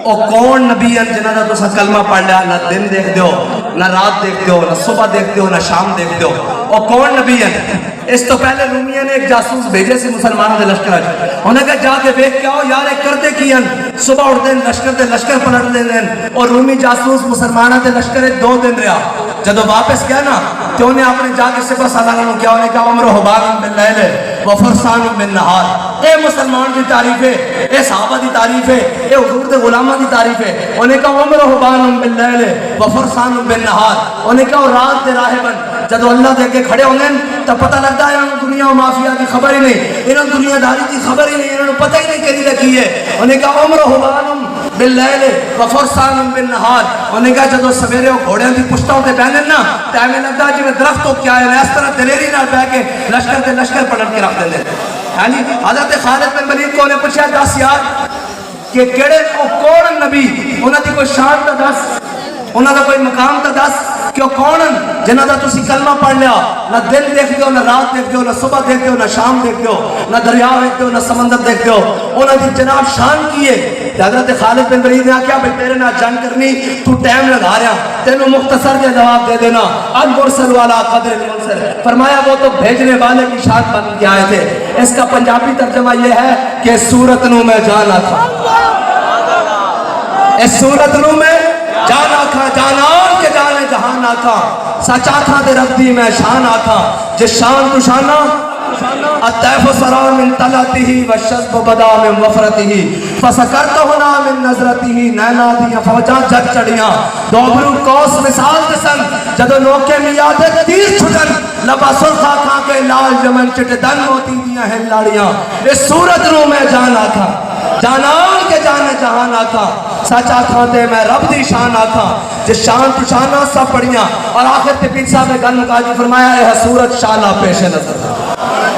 او کون نبی ہیں جنہاں دا تسا کلمہ پڑھ لیا نہ دن دیکھ دیو نہ رات دیکھ دیو نہ صبح دیکھ دیو نہ شام دیکھ دیو او کون نبی ہیں اس تو پہلے رومیہ نے ایک جاسوس بھیجے سی مسلمانوں دے لشکر انہیں کہا جا کے بیک کیا ہو یار ایک کرتے کی ہیں صبح اٹھ دیں لشکر پلٹ دیں اور رومی جاسوس مسلمانوں دے لشکر 2 دن رہا جدو واپس گیا نا تو انہیں اپنے جا کے سپہ سالانوں کیا انہیں کہا عمر حبان بن لیل و فرسان بن نہار اے مسلمان دی تعریف ہے اے صحابہ دی تعریف ہے اے حضور دے غلامہ دی تعریف ہے انہیں کہا عمر حبان بن لیل و فرسان بن نہار انہیں کہا رات دے راہ بن جدو اللہ دے کے کھڑے ہوں گے تو پتہ لگتا ہے انہوں دنیا و مافیا کی خبر ہی نہیں انہوں دنیا داری کی خبر ہی نہیں انہوں پتہ ہی نہیں کہنی لگی ہے انہیں کہا عمر حبان باللیل و فرسان بالنہار انہیں کہا جدو سویرے وہ گھوڑیاں دی پشتوں تے بہنن نا تو ہمیں لگتا ہے جی میں درخت ہو کیا ہے اس طرح دلیری نہ بہ کے لشکر پلٹ کے رکھ دیں یعنی حضرت خالد بن ولید کو انہیں پوچھا 10 یار کہ کیڑے کون نبی انہاں دی کوئی شان تا دس انہاں دا کوئی مقام تا دس کیوں کون جنہاں دا تسی کلمہ پڑھ لیا نہ دن دیکھ دیو نہ رات دیکھ دیو نہ صبح دیکھ دیو نہ شام دیکھ دیو نہ دریا دیکھ دیو نہ سمندر دیکھ دیو انہاں دی جناب شان کیے حضرت خالد بن ولید نے کہا بھئی تیرے نہ جنگ کرنی تو ٹائم لگا رہا تینوں مختصر کے جواب دے دینا المرسل والا قدر المنصر فرمایا وہ تو بھیجنے والے کی شان بن کے آئے تھے اس کا پنجابی ترجمہ یہ ہے کہ سورت نو میں جانا تھا اس سورت نو میں جانا تھا جانان کے جانے جہانا تھا سچا تھا دے رب دی میں شانا تھا جس شان تو شانا الطیف سرار من طلعته والشذب بدا من وفرته فسکرت ہونا من نظرته نینا دیا فوجاں جگ چڑیاں دوبرو کوس مثال دسن جدو نوکے میاد تیر چھٹن لبا سرخا کھا کے لال جمن چٹ دن ہوتی دیا ہیں لاڑیاں اس صورت رو میں جانا تھا جانان کے جانے جہانا تھا سچا کھاتے میں رب دی شانا تھا جس شان تو شانا سب پڑیاں اور آخر تے پیر صاحب نے گل مکاجی فرمایا اے حسورت شالا پیش نظر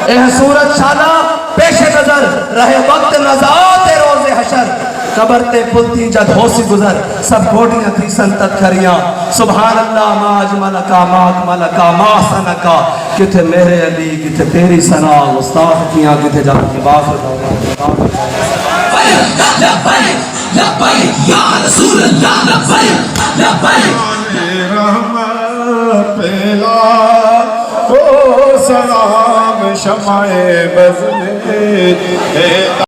اے حسورت شالا پیش نظر رہے وقت نزاعت روز حشر قبر تے پلتی جد ہو سی گزر سب گھوڑیاں تھی سنتت کھریاں سبحان اللہ ما اجملکا ما اکملکا ما حسنکا کتے میرے علی کتے تیری سنا استاد کیاں کتے جا کے باخر لبیک لبیک یا رسول اللہ لبیک لبیک رحمت پہلا کو سلام شمع بزم